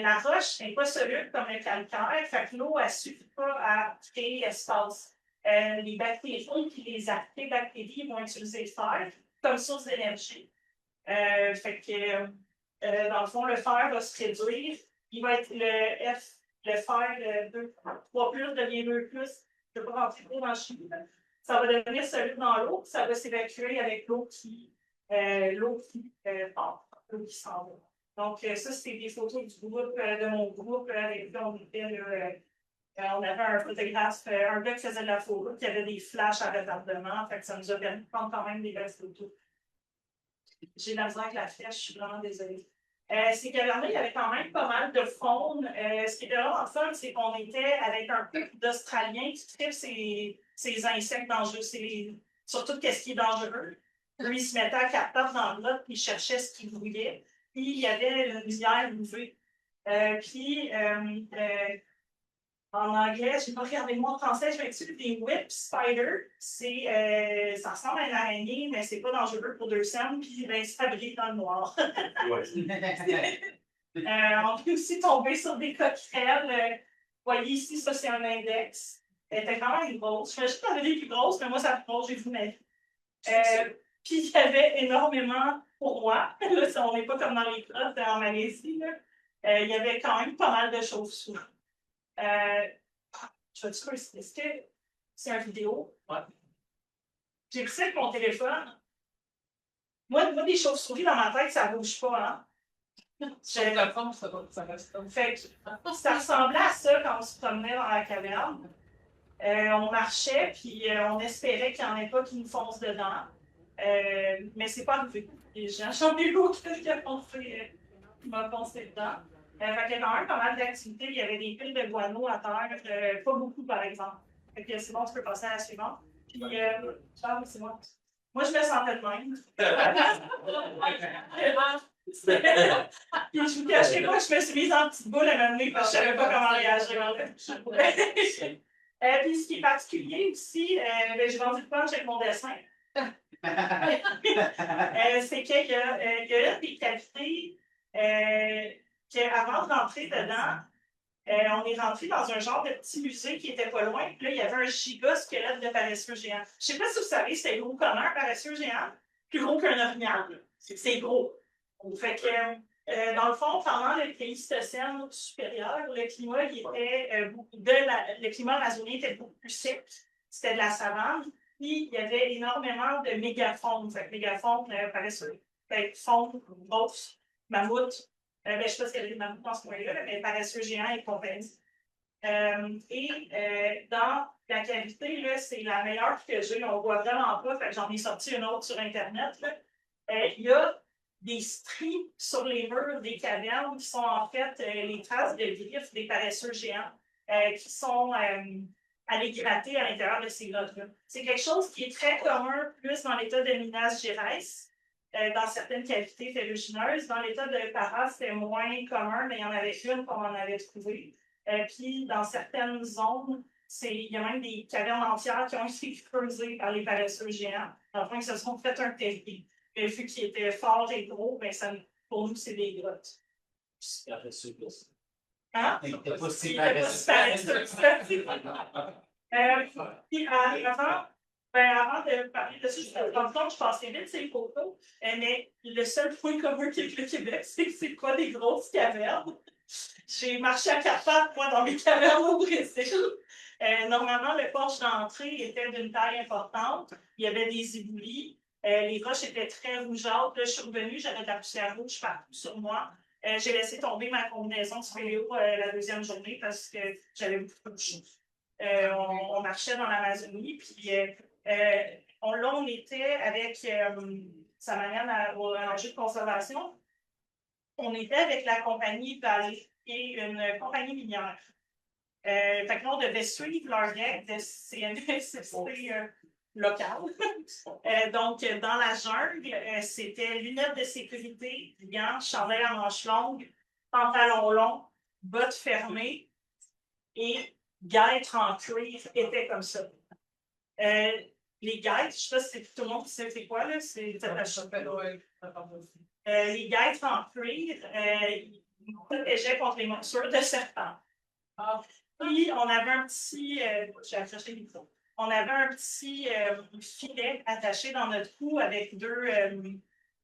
la roche n'est pas soluble comme le calcaire, fait que l'eau ne suffit pas à créer l'espace. Les bactéries et les archéobactéries vont utiliser le fer comme source d'énergie. Dans le fond, le fer va se réduire. Il va être le fer, 3 plus devient 2 plus. Je ne vais pas rentrer trop dans le chimie. ça va devenir solide dans l'eau, ça va s'évacuer avec l'eau qui part, l'eau qui s'en va. Donc, ça, c'était des photos du groupe, de mon groupe, avec qui on était là. On avait un photographe, un gars qui faisait de la photo, qui avait des flashs à retardement, fait que ça nous a permis de prendre quand même des belles photos. J'ai de la misère avec la flèche, je suis vraiment désolée. Ces cavernes-là, il y avait quand même pas mal de faune. Ce qui était vraiment fun, c'est qu'on était avec un couple d'Australiens qui trippent ces insectes dangereux, surtout ce qui est dangereux. Lui, il se mettait à quatre pattes dans le lot, puis il cherchait ce qu'il voulait. Puis il y avait une lumière UV. En anglais, je n'ai pas regardé le mot en français, je m'excuse, des whip spiders. Ça ressemble à une araignée, mais c'est pas dangereux pour 2 semaines, puis ben, ça brille dans le noir. On peut aussi tomber sur des coquerelles. Vous voyez ici, ça c'est un index. Elle était quand même grosse. Je fais juste parler des plus grosses, mais moi, ça plus grosse, j'ai vu ma vie. Puis il y avait énormément, pour moi, là, on n'est pas comme dans les grottes en Malaisie, il y avait quand même pas mal de chauves-souris. Je vais te dire, est-ce que c'est une vidéo? Ouais. J'ai pris ça avec mon téléphone. Moi, des chauves-souris dans ma tête, ça ne bouge pas, hein? Sur la forme, ça reste comme ça. Fait que ça ressemblait à ça quand on se promenait dans la caverne. On marchait, puis on espérait qu'il n'y en ait pas qui nous foncent dedans. Mais c'est pas arrivé. J'en ai eu aucun qui m'a foncé dedans. Fait qu'il y a quand même pas mal d'activités. Il y avait des piles de guano à terre. Pas beaucoup, par exemple. Fait que c'est bon, tu peux passer à la suivante. Puis, Charles, c'est moi. Moi, je me sentais de même. Puis, je vous cacherai pas, je me suis mise en petite boule à m'amener parce que je savais pas comment réagir. Puis, ce qui est particulier aussi, j'ai vendu le punch avec mon dessin. C'est qu'il y a des cavités qu'avant de rentrer dedans, on est rentré dans un genre de petit musée qui était pas loin. Puis là, il y avait un giga squelette de paresseux géant. Je sais pas si vous savez, c'est gros comme un paresseux géant, plus gros qu'un orignal. C'est gros. Fait que, dans le fond, pendant le Pléistocène supérieur, le climat, le climat amazonien était beaucoup plus sec. C'était de la savane. Puis, il y avait énormément de mégafaunes. Fait que mégafaunes, paresseux. Fait que faune, grosse, mammouth. Je ne sais pas s'il y avait des mammouths dans ce coin-là, mais paresseux géants et compagnie. Dans la cavité, là, c'est la meilleure que j'ai. On ne voit vraiment pas. Fait que j'en ai sorti une autre sur Internet. Il y a des stries sur les murs des cavernes qui sont en fait les traces de griffes des paresseux géants qui sont allés gratter à l'intérieur de ces grottes-là. C'est quelque chose qui est très commun plus dans l'état de Minas Gerais, dans certaines cavités ferrugineuses. Dans l'état de Pará, c'était moins commun, mais il y en avait une qu'on en avait trouvé. Puis dans certaines zones, il y a même des cavernes entières qui ont été creusées par les paresseux géants. Enfin, ils se sont fait un terrier. Mais vu qu'il était fort et gros, ben pour nous, c'est des grottes. C'est paresseux, ça. Hein? Il n'était pas si paresseux. Puis avant de parler de ça, dans le fond, je passais vite ces photos, mais le seul point commun avec le Québec, c'est que c'est pas des grosses cavernes. J'ai marché à 4 pattes, moi, dans mes cavernes au Brésil. Normalement, le porche d'entrée était d'une taille importante. Il y avait des éboulis. Les roches étaient très rougeâtres. Là, je suis revenue, j'avais de la poussière rouge partout sur moi. J'ai laissé tomber ma combinaison de spéléo la deuxième journée parce que j'avais beaucoup de choses. On marchait dans l'Amazonie, puis on était avec, ça m'amène à l'enjeu de conservation, on était avec la compagnie Vallée, qui est une compagnie minière. Fait que là, on devait suivre leur guide de CNESST locale. Donc, dans la jungle, c'était lunettes de sécurité, gants, chandail à manches longues, pantalons longs, bottes fermées et guêtres en cuir étaient comme ça. Les guêtres, je ne sais pas si tout le monde sait c'est quoi, là, c'est les guêtres en cuir protégeaient contre les morsures de serpents. Puis, on avait un petit, j'ai accroché le micro. On avait un petit filet attaché dans notre cou avec deux,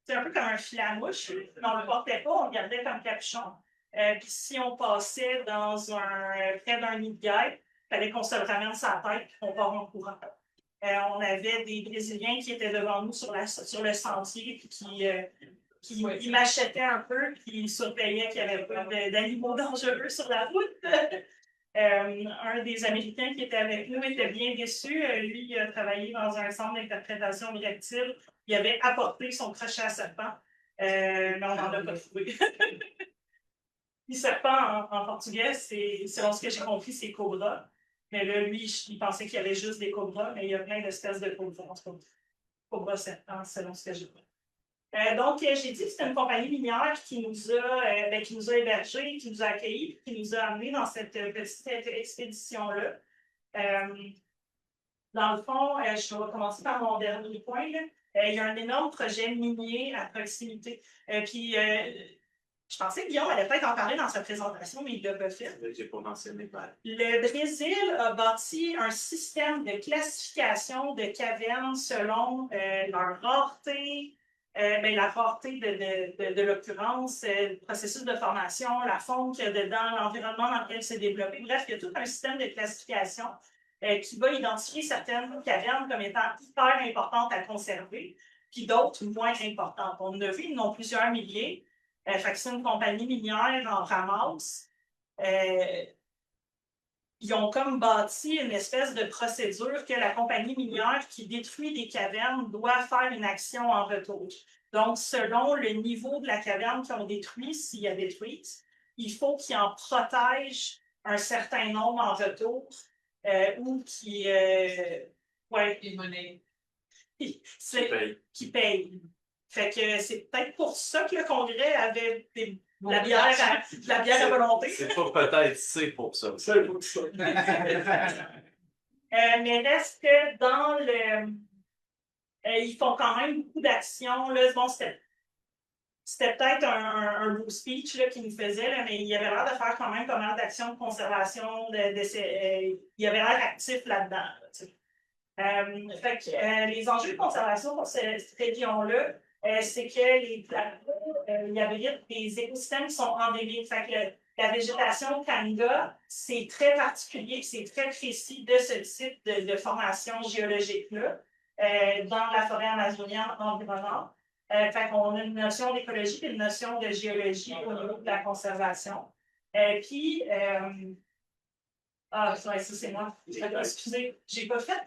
c'est un peu comme un filet à mouche, mais on ne le portait pas, on le gardait comme capuchon. Puis si on passait près d'un nid de guêpe, il fallait qu'on se le ramène sur la tête et qu'on part en courant. On avait des Brésiliens qui étaient devant nous sur le sentier, puis qui m'achetaient un peu, puis ils surveillaient qu'il n'y avait pas d'animaux dangereux sur la route. Un des Américains qui était avec nous était bien déçu. Lui, il a travaillé dans un centre d'interprétation de reptiles. Il avait apporté son crochet à serpent, mais on n'en a pas trouvé. Puis serpent en portugais, selon ce que j'ai compris, c'est cobra. Mais là, lui, il pensait qu'il y avait juste des cobras, mais il y a plein d'espèces de cobras. En tout cas, cobra serpent, selon ce que j'ai compris. Donc, j'ai dit que c'était une compagnie minière qui nous a hébergés, qui nous a accueillis, qui nous a amenés dans cette petite expédition-là. Dans le fond, je vais commencer par mon dernier point. Il y a un énorme projet minier à proximité. Puis, je pensais que Guillaume allait peut-être en parler dans sa présentation, mais il ne l'a pas fait. Je n'ai pas mentionné. Le Brésil a bâti un système de classification de cavernes selon leur rareté, la rareté de l'occurrence, le processus de formation, la faune qu'il y a dedans, l'environnement dans lequel c'est développé. Bref, il y a tout un système de classification qui va identifier certaines cavernes comme étant hyper importantes à conserver, puis d'autres moins importantes. On en a vu, ils en ont plusieurs milliers. Fait que c'est une compagnie minière en ramasse. Ils ont comme bâti une espèce de procédure que la compagnie minière qui détruit des cavernes doit faire une action en retour. Donc, selon le niveau de la caverne qu'ils ont détruit, s'il y a détruite, il faut qu'ils en protègent un certain nombre en retour ou qu'ils qui payent. Fait que c'est peut-être pour ça que le Congrès avait de la bière à volonté. C'est pas peut-être, c'est pour ça. C'est pour ça. Mais reste que dans le... ils font quand même beaucoup d'actions. Bon, c'était peut-être un beau speech qu'ils nous faisaient, là, mais il avait l'air de faire quand même pas mal d'actions de conservation. Il avait l'air actif là-dedans. Fait que, les enjeux de conservation pour cette région-là, c'est que les plateaux, il abrite des écosystèmes qui sont endémiques. Fait que la végétation Kanga, c'est très particulier, c'est très précis de ce type de formation géologique-là dans la forêt amazonienne environnante. Fait qu'on a une notion d'écologie et une notion de géologie au niveau de la conservation. Puis, ça c'est moi. Excusez, j'ai pas fait.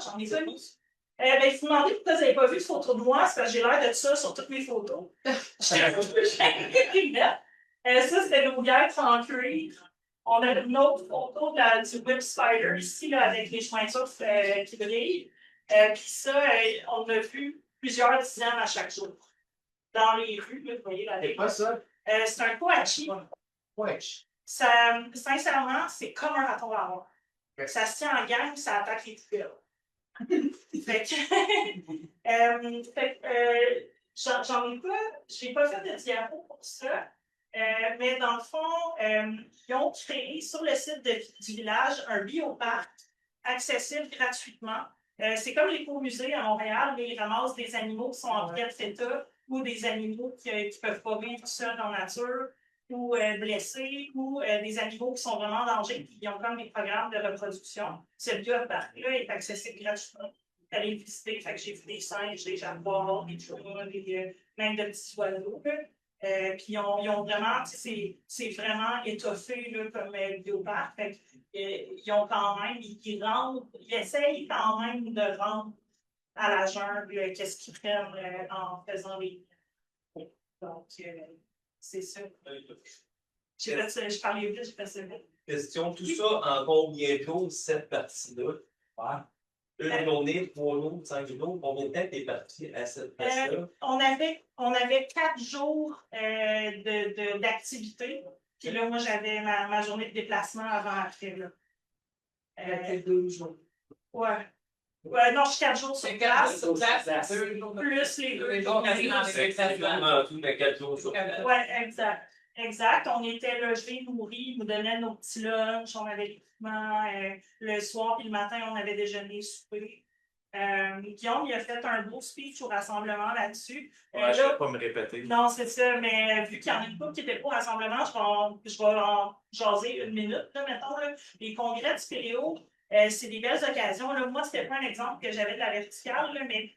J'en ai pas mis. Il faut demander pourquoi vous n'avez pas vu cette photo de moi, c'est parce que j'ai l'air de ça sur toutes mes photos. Ça, c'était nos guêtres en cuir. On a une autre photo du Whip Spider ici, là, avec les jointures qui brillent. Puis ça, on a vu plusieurs dizaines à chaque jour. Dans les rues, là, vous voyez là. C'est quoi ça? C'est un coachi. Ça, sincèrement, c'est comme un raton laveur. Ça se tient en gang, ça attaque les poubelles. J'ai pas fait de diapo pour ça, mais dans le fond, ils ont créé sur le site du village un bioparc accessible gratuitement. C'est comme l'écomusée à Montréal, mais ils ramassent des animaux qui sont en piètre état ou des animaux qui ne peuvent pas vivre seuls dans la nature ou blessés ou des animaux qui sont vraiment en danger et qui ont comme des programmes de reproduction. Ce bioparc-là est accessible gratuitement. Aller le visiter, fait que j'ai vu des singes, des jaguars, des chouans, même de petits oiseaux. Puis ils ont vraiment, c'est vraiment étoffé là, comme bioparc. Fait ils ont quand même, ils essayent quand même de rendre à la jungle qu'est-ce qu'ils prennent en faisant les. Donc, c'est ça. Je parlais vite, je fais ça vite. Question, tout ça en combien de jours, cette partie-là? Ouais. Une journée, 3 jours, 5 jours, combien de temps t'es parti à cette place-là? On avait 4 jours d'activité. Puis là, moi, j'avais ma journée de déplacement avant-après. C'était 2 jours. Ouais. Non, je suis 4 jours sur place. Plus les 2 jours. Tout les 4 jours sur place. Oui, exact. Exact. On était logés, nourris, ils nous donnaient nos petits lunchs, on avait l'équipement. Le soir et le matin, on avait déjeuné, souper. Guillaume, il a fait un beau speech au rassemblement là-dessus. Je ne vais pas me répéter. Non, c'est ça, mais vu qu'il y en a une couple qui n'était pas au rassemblement, je vais en jaser une minute, là, mettons. Là. Les congrès du Péléo, C'est des belles occasions. Là, moi, c'était pas un exemple que j'avais de la verticale, là, mais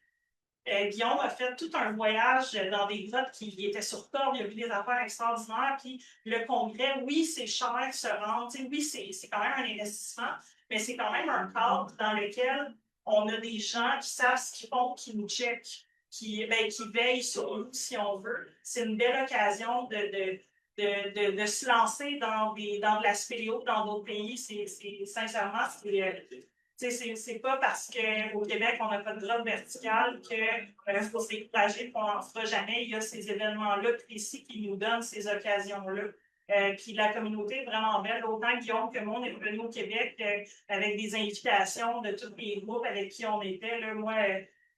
Guillaume a fait tout un voyage dans des grottes qui étaient sur corde. Il a vu des affaires extraordinaires. Puis le congrès, oui, c'est cher de se rendre. Oui, c'est quand même un investissement, mais c'est quand même un cadre dans lequel on a des gens qui savent ce qu'ils font, qui nous checkent, qui veillent sur nous si on veut. C'est une belle occasion de se lancer dans de la spéléo dans d'autres pays. Sincèrement, c'est pas parce qu'au Québec, on n'a pas de grotte verticale qu'il faut se décourager qu'on n'en fera jamais. Il y a ces événements-là précis qui nous donnent ces occasions-là. Puis la communauté est vraiment belle. Autant Guillaume que moi, on est venus au Québec avec des invitations de tous les groupes avec qui on était. Là. Moi,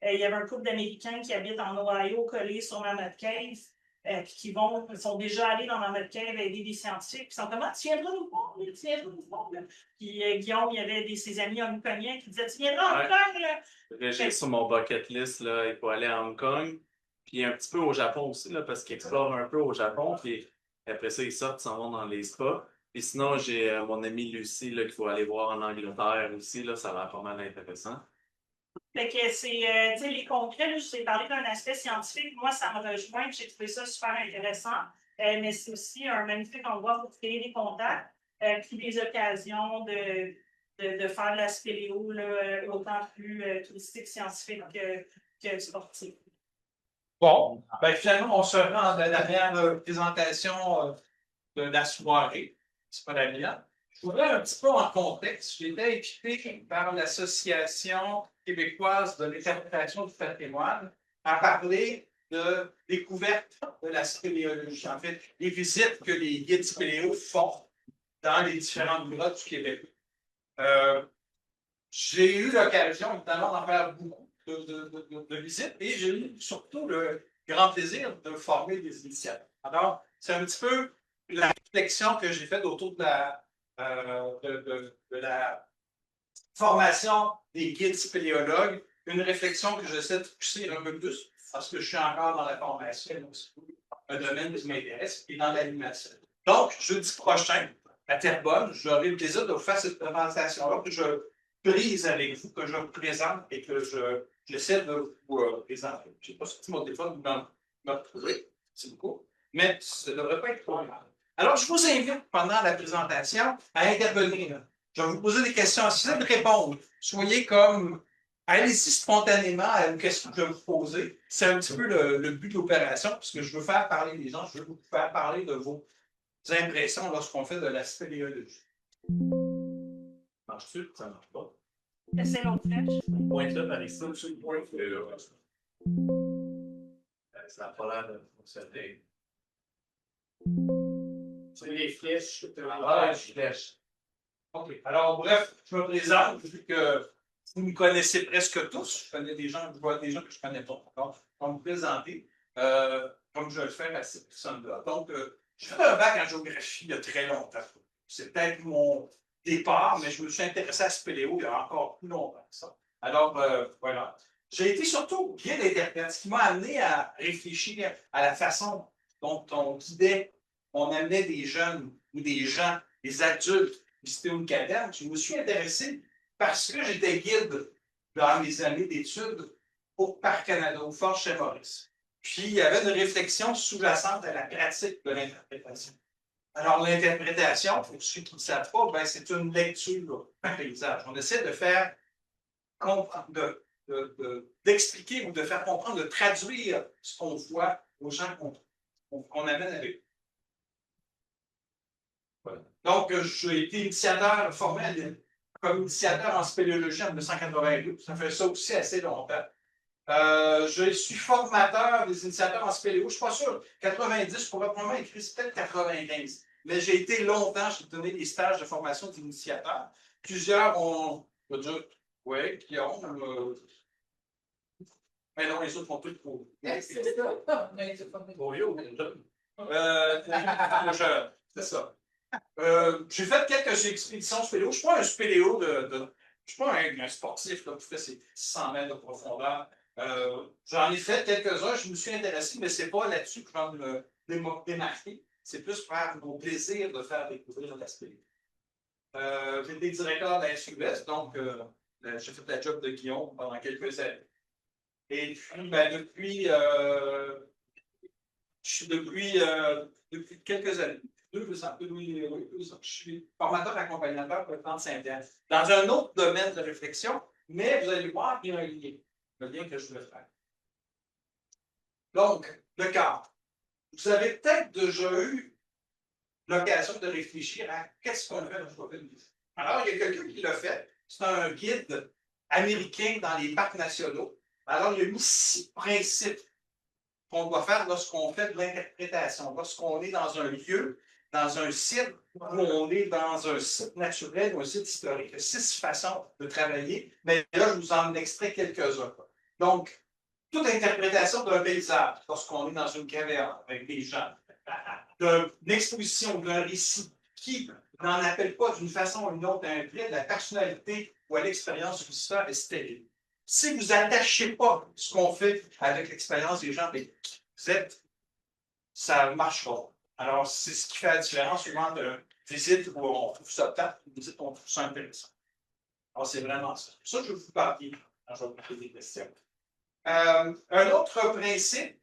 il y avait un couple d'Américains qui habitent en Ohio collés sur Mammoth Cave. Puis qui sont déjà allés dans Mammoth Cave aider des scientifiques. Puis ils sont comme, tu viendras nous voir, tu viendras nous voir. Puis Guillaume, il y avait ses amis hongkongais qui disaient, tu viendras en Hong Kong, là. J'ai sur mon bucket list, là, il faut aller à Hong Kong, puis un petit peu au Japon aussi, là, parce qu'ils explorent un peu au Japon, puis après ça, ils sortent, ils s'en vont dans les spas. Puis sinon, j'ai mon amie Lucie là, qu'il faut aller voir en Angleterre aussi, là, ça a l'air pas mal intéressant. Fait que c'est, tu sais, les congrès, là, je vous ai parlé d'un aspect scientifique. Moi, ça me rejoint, j'ai trouvé ça super intéressant. Mais c'est aussi un magnifique endroit pour créer des contacts, puis des occasions de faire de la spéléo, là, autant plus touristique, scientifique que sportive. Bon, ben finalement, on se rend à la dernière présentation de la soirée. C'est pas la mienne. Je voudrais un petit peu en contexte. J'ai été invité par l'Association québécoise de l'interprétation du patrimoine à parler de découverte de la spéléologie. En fait, les visites que les guides spéléo font dans les différentes grottes du Québec. J'ai eu l'occasion, évidemment, d'en faire beaucoup de visites et j'ai eu surtout le grand plaisir de former des initiateurs. Alors, c'est un petit peu la réflexion que j'ai faite autour de la formation des guides spéléologues, une réflexion que j'essaie de pousser un peu plus parce que je suis encore dans la formation, donc c'est un domaine qui m'intéresse, et dans l'animation. Donc, jeudi prochain, à Terrebonne, j'aurai le plaisir de vous faire cette présentation-là que je brise avec vous, que je vous présente et que j'essaie de vous présenter. Je n'ai pas sorti mon téléphone, vous me retrouver, c'est beaucoup, mais ça ne devrait pas être trop grave. Alors, je vous invite pendant la présentation à intervenir. Je vais vous poser des questions. Si vous allez répondre, soyez comme, allez-y spontanément à une question que je vais vous poser. C'est un petit peu le but de l'opération, parce que je veux faire parler les gens, je veux vous faire parler de vos impressions lorsqu'on fait de la spéléologie. Marche-tu? Ça marche pas. C'est l'autre flèche. Pointe là, par ici. Ça n'a pas l'air de fonctionner. C'est les flèches. Ah, je flèche. OK. Alors, bref, je me présente, vu que vous me connaissez presque tous. Je connais des gens, je vois des gens que je ne connais pas encore. Je vais me présenter, comme je le fais à cette personne-là. Donc, j'ai fait un bac en géographie il y a très longtemps. C'est peut-être mon départ, mais je me suis intéressé à spéléo il y a encore plus longtemps que ça. Alors, voilà. J'ai été surtout guide interprète, ce qui m'a amené à réfléchir à la façon dont on guidait, on amenait des jeunes ou des gens, des adultes, visiter une caverne. Je me suis intéressé parce que j'étais guide dans mes années d'études au Parc Canada, au Fort Saint-Maurice. Puis, il y avait une réflexion sous-jacente à la pratique de l'interprétation. Alors, l'interprétation, pour ceux qui ne savent pas, ben, c'est une lecture d'un paysage. On essaie de faire comprendre, d'expliquer ou de faire comprendre, de traduire ce qu'on voit aux gens qu'on amène avec nous. Voilà. Donc, j'ai été initiateur formel comme initiateur en spéléologie en 1982. Ça fait ça aussi assez longtemps. Je suis formateur des initiateurs en spéléo. Je ne suis pas sûr. 90, je pourrais probablement écrire, c'est peut-être 95. Mais j'ai été longtemps, j'ai donné des stages de formation d'initiateurs. Plusieurs ont, je veux dire, oui, qui ont. Mais non, les autres font tout pour. C'est ça. C'est ça. J'ai fait quelques expéditions spéléo. Je ne suis pas un spéléo je ne suis pas un sportif là, qui fait ses 600 mètres de profondeur. J'en ai fait quelques-uns, je me suis intéressé, mais ce n'est pas là-dessus que je vais me démarquer. C'est plus faire mon plaisir de faire découvrir la spéléo. J'étais directeur de l'Institut, donc j'ai fait la job de Guillaume pendant quelques années. Et puis, depuis quelques années, 2 ans, je suis formateur accompagnateur pour 35 ans. Dans un autre domaine de réflexion, mais vous allez voir qu'il y a un lien, le lien que je veux faire. Donc, le cadre. Vous avez peut-être déjà eu l'occasion de réfléchir à qu'est-ce qu'on fait dans le vie. Alors, il y a quelqu'un qui l'a fait. C'est un guide américain dans les parcs nationaux. Alors, il y a mis 6 principes qu'on doit faire lorsqu'on fait de l'interprétation, lorsqu'on est dans un lieu, dans un site, ou on est dans un site naturel ou un site historique. Il y a 6 façons de travailler, mais là, je vous en extrais quelques-uns. Donc, toute interprétation d'un paysage, lorsqu'on est dans une caverne avec des gens, d'une exposition, d'un récit, qui n'en appelle pas d'une façon ou d'une autre un trait de la personnalité ou à l'expérience du visiteur est stérile. Si vous n'attachez pas ce qu'on fait avec l'expérience des gens avec qui vous êtes, ça ne marche pas. Alors, c'est ce qui fait la différence souvent de visite où on trouve ça plate, une visite où on trouve ça intéressant. Alors, c'est vraiment ça. Ça, je vais vous parler quand je vais vous poser des questions. Un autre principe,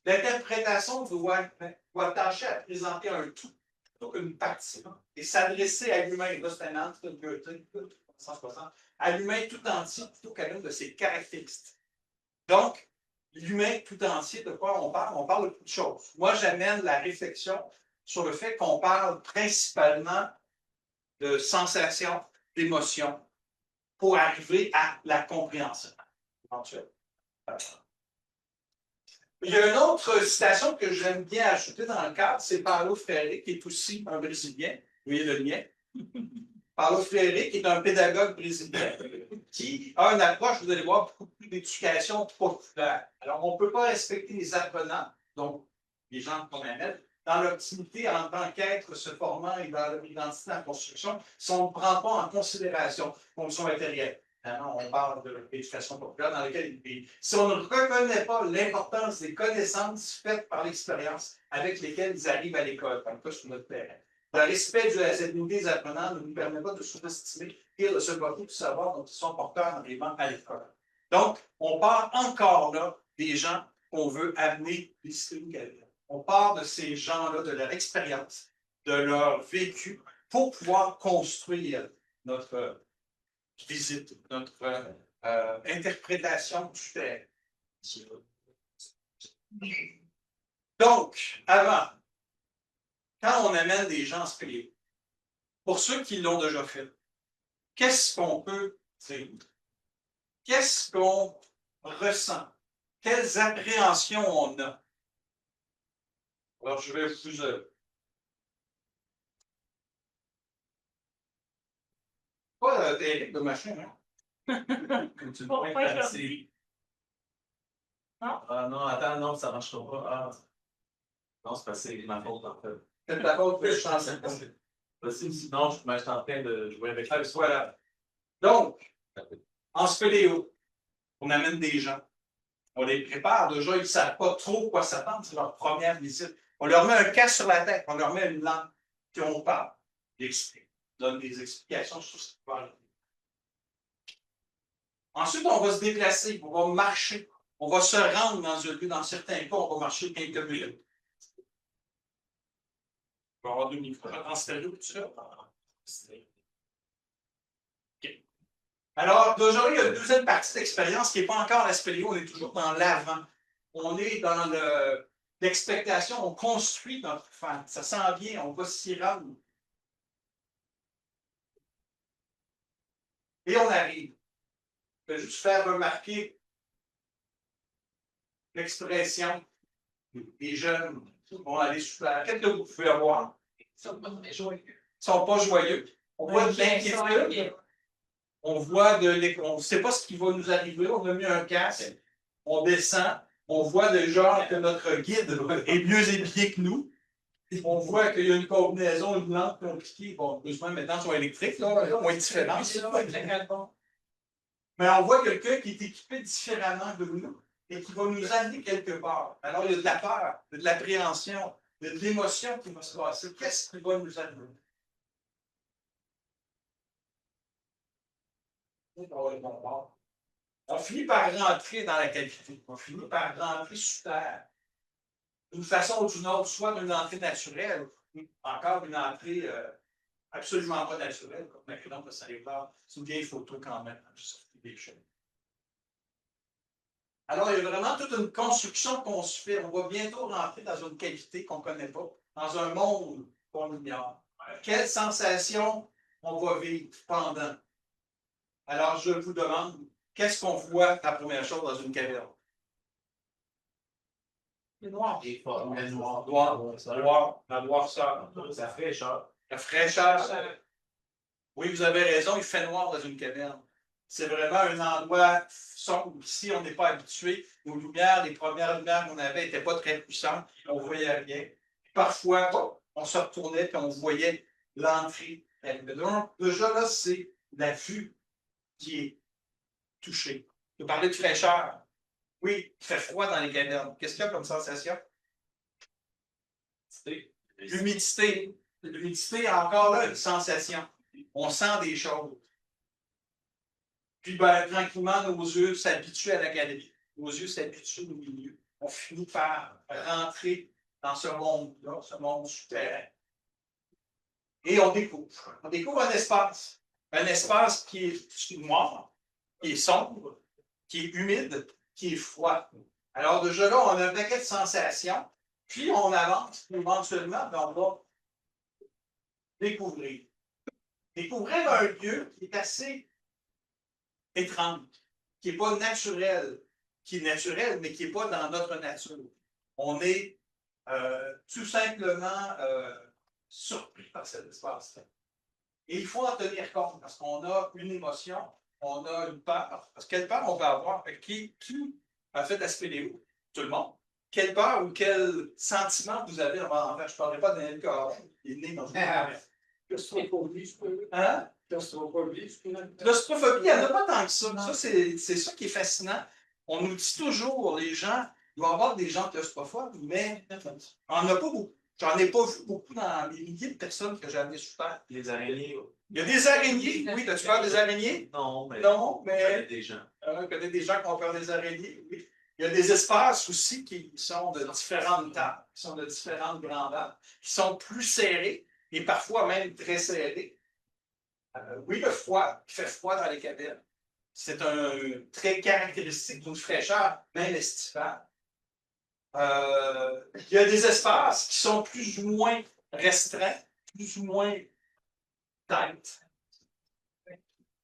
l'interprétation doit tâcher à présenter un tout, plutôt qu'une partie, et s'adresser à l'humain. Là, c'est un entre Goethe, 160, à l'humain tout entier plutôt qu'à l'une de ses caractéristiques. Donc, l'humain tout entier, de quoi on parle? On parle de beaucoup de choses. Moi, j'amène la réflexion sur le fait qu'on parle principalement de sensations, d'émotions, pour arriver à la compréhension éventuelle. Il y a une autre citation que j'aime bien ajouter dans le cadre, c'est Paulo Freire, qui est aussi un Brésilien. Vous voyez le lien? Paulo Freire, qui est un pédagogue brésilien, qui a une approche, vous allez voir, beaucoup plus d'éducation populaire. Alors, on ne peut pas respecter les apprenants, donc les gens qu'on amène, dans l'optimité en tant qu'être se formant et dans leur identité en construction, si on ne prend pas en considération conditions matérielles. Maintenant, on parle de l'éducation populaire dans laquelle il vit. Si on ne reconnaît pas l'importance des connaissances faites par l'expérience avec lesquelles ils arrivent à l'école, comme ça sur notre terrain, le respect de la dignité des apprenants ne nous permet pas de sous-estimer et de se bloquer du savoir dont ils sont porteurs dans les bancs à l'école. Donc, on part encore là des gens qu'on veut amener visiter une galerie. On part de ces gens-là, de leur expérience, de leur vécu, pour pouvoir construire notre visite, notre interprétation du terrain. Donc, avant, quand on amène des gens spéciaux, pour ceux qui l'ont déjà fait, qu'est-ce qu'on peut dire? Qu'est-ce qu'on ressent? Quelles appréhensions on a? Alors, je vais vous... Pas terrible de machin, hein? Comme tu le Pourquoi pointes, je c'est- Non? Ah non, attends, non, ça ne marchera pas. Ah. Non, c'est parce que c'est ma faute, en fait. C'est ta faute que je pense. Sinon, je suis en train de jouer avec ça. Voilà. Donc, en spéléo, on amène des gens. On les prépare. Déjà, ils ne savent pas trop quoi s'attendre. C'est leur première visite. On leur met un casque sur la tête. On leur met une lampe. Puis on parle. Ils donnent des explications sur ce qui va arriver. Ensuite, on va se déplacer. On va marcher. On va se rendre dans un lieu. Dans certains cas, on va marcher quelques minutes. On va avoir 2 micros. En stéréo, tout ça. OK. Alors, déjà, il y a une deuxième partie d'expérience qui n'est pas encore la spéléo, on est toujours dans l'avant. On est dans l'expectation, on construit notre fan. Ça s'en vient, on va s'y rendre. Et on arrive. Je vais juste faire remarquer l'expression des jeunes qui vont aller sous la... Qu'est-ce que vous pouvez avoir? Ils sont pas très joyeux. Ils ne sont pas joyeux. On voit de l'inquiétude. On voit on ne sait pas ce qui va nous arriver. On a mis un casque. On descend. On voit déjà que notre guide est mieux équipé que nous. On voit qu'il y a une combinaison, une lampe compliquée. Bon, heureusement, maintenant, ils sont électriques, là, moins différents. Mais on voit quelqu'un qui est équipé différemment de nous et qui va nous amener quelque part. Alors, il y a de la peur, de l'appréhension, de l'émotion qui va se passer. Qu'est-ce qui va nous amener? On finit par rentrer dans la cavité. On finit par rentrer sous terre. D'une façon ou d'une autre, soit une entrée naturelle, ou encore une entrée absolument pas naturelle, comme l'aqueduc de Saint-Léonard. C'est une vieille photo quand même. Alors, il y a vraiment toute une construction qu'on se fait. On va bientôt rentrer dans une cavité qu'on ne connaît pas, dans un monde qu'on ignore. Quelle sensation on va vivre pendant? Alors, je vous demande, qu'est-ce qu'on voit la première chose dans une caverne? Le noir. Le noir. La noirceur. La fraîcheur. La fraîcheur. Oui, vous avez raison, il fait noir dans une caverne. C'est vraiment un endroit sombre. Ici, on n'est pas habitué. Nos lumières, les premières lumières qu'on avait n'étaient pas très puissantes. On ne voyait rien. Parfois, on se retournait et on voyait l'entrée. Donc, déjà là, c'est la vue qui est touchée. Je parlais de fraîcheur. Oui, il fait froid dans les cavernes. Qu'est-ce qu'il y a comme sensation? L'humidité. L'humidité, encore là, une sensation. On sent des choses. Puis, ben, tranquillement, nos yeux s'habituent à la galerie. Nos yeux s'habituent au milieu. On finit par rentrer dans ce monde-là, ce monde souterrain. Et on découvre. On découvre un espace. Un espace qui est noir, qui est sombre, qui est humide, qui est froid. Alors, déjà là, on a un paquet de sensations. Puis, on avance. Éventuellement, on va découvrir. Découvrir un lieu qui est assez étrange, qui n'est pas naturel, qui est naturel, mais qui n'est pas dans notre nature. On est tout simplement surpris par cet espace-là. Et il faut en tenir compte, parce qu'on a une émotion, on a une peur. Parce que quelle peur on peut avoir? Qui a fait de la spéléo? Tout le monde. Quelle peur ou quel sentiment vous avez avant? Je ne parlerai pas d'un corps. Il est né dans une Claustrophobie, je peux. Hein? Claustrophobie, je peux. Claustrophobie, il n'y en a pas tant que ça. Ça, c'est ça qui est fascinant. On nous dit toujours, les gens, il va y avoir des gens claustrophobes, mais on n'en a pas beaucoup. J'en ai pas vu beaucoup dans les milliers de personnes que j'ai amenées sur Terre. Les araignées. Il y a des araignées. Oui, as-tu peur des araignées? Non, mais. Non, Il y a mais des gens. je connais des gens qui ont peur des araignées. Oui. Il y a des espaces aussi qui sont de différentes tailles, qui sont de différentes grandeurs, qui sont plus serrés et parfois même très serrés. Oui, le froid, il fait froid dans les cavernes. C'est un trait caractéristique d'une fraîcheur, même estivale. Il y a des espaces qui sont plus ou moins restreints, plus ou moins tight.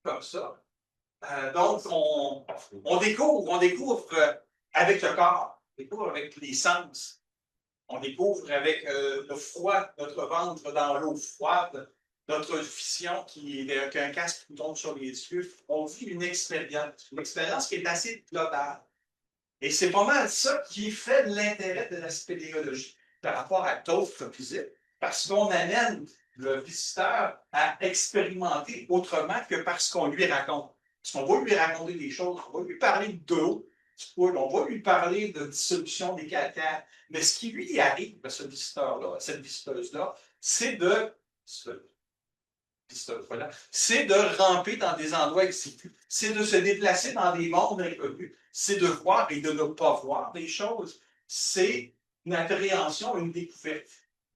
Comme ça. Donc, on découvre avec le corps, on découvre avec les sens, on découvre avec le froid, notre ventre dans l'eau froide, notre vision qui est un casque qui tombe sur les yeux. On vit une expérience qui est assez globale. Et c'est pas mal ça qui fait l'intérêt de la spéléologie par rapport à d'autres visites, parce qu'on amène le visiteur à expérimenter autrement que parce qu'on lui raconte. Parce qu'on va lui raconter des choses, on va lui parler d'eau, on va lui parler de dissolution des calcaires. Mais ce qui lui arrive à ce visiteur-là, à cette visiteuse-là, c'est de ramper dans des endroits exigus, c'est de se déplacer dans des mondes inconnus, c'est de voir et de ne pas voir des choses. C'est une appréhension, une découverte.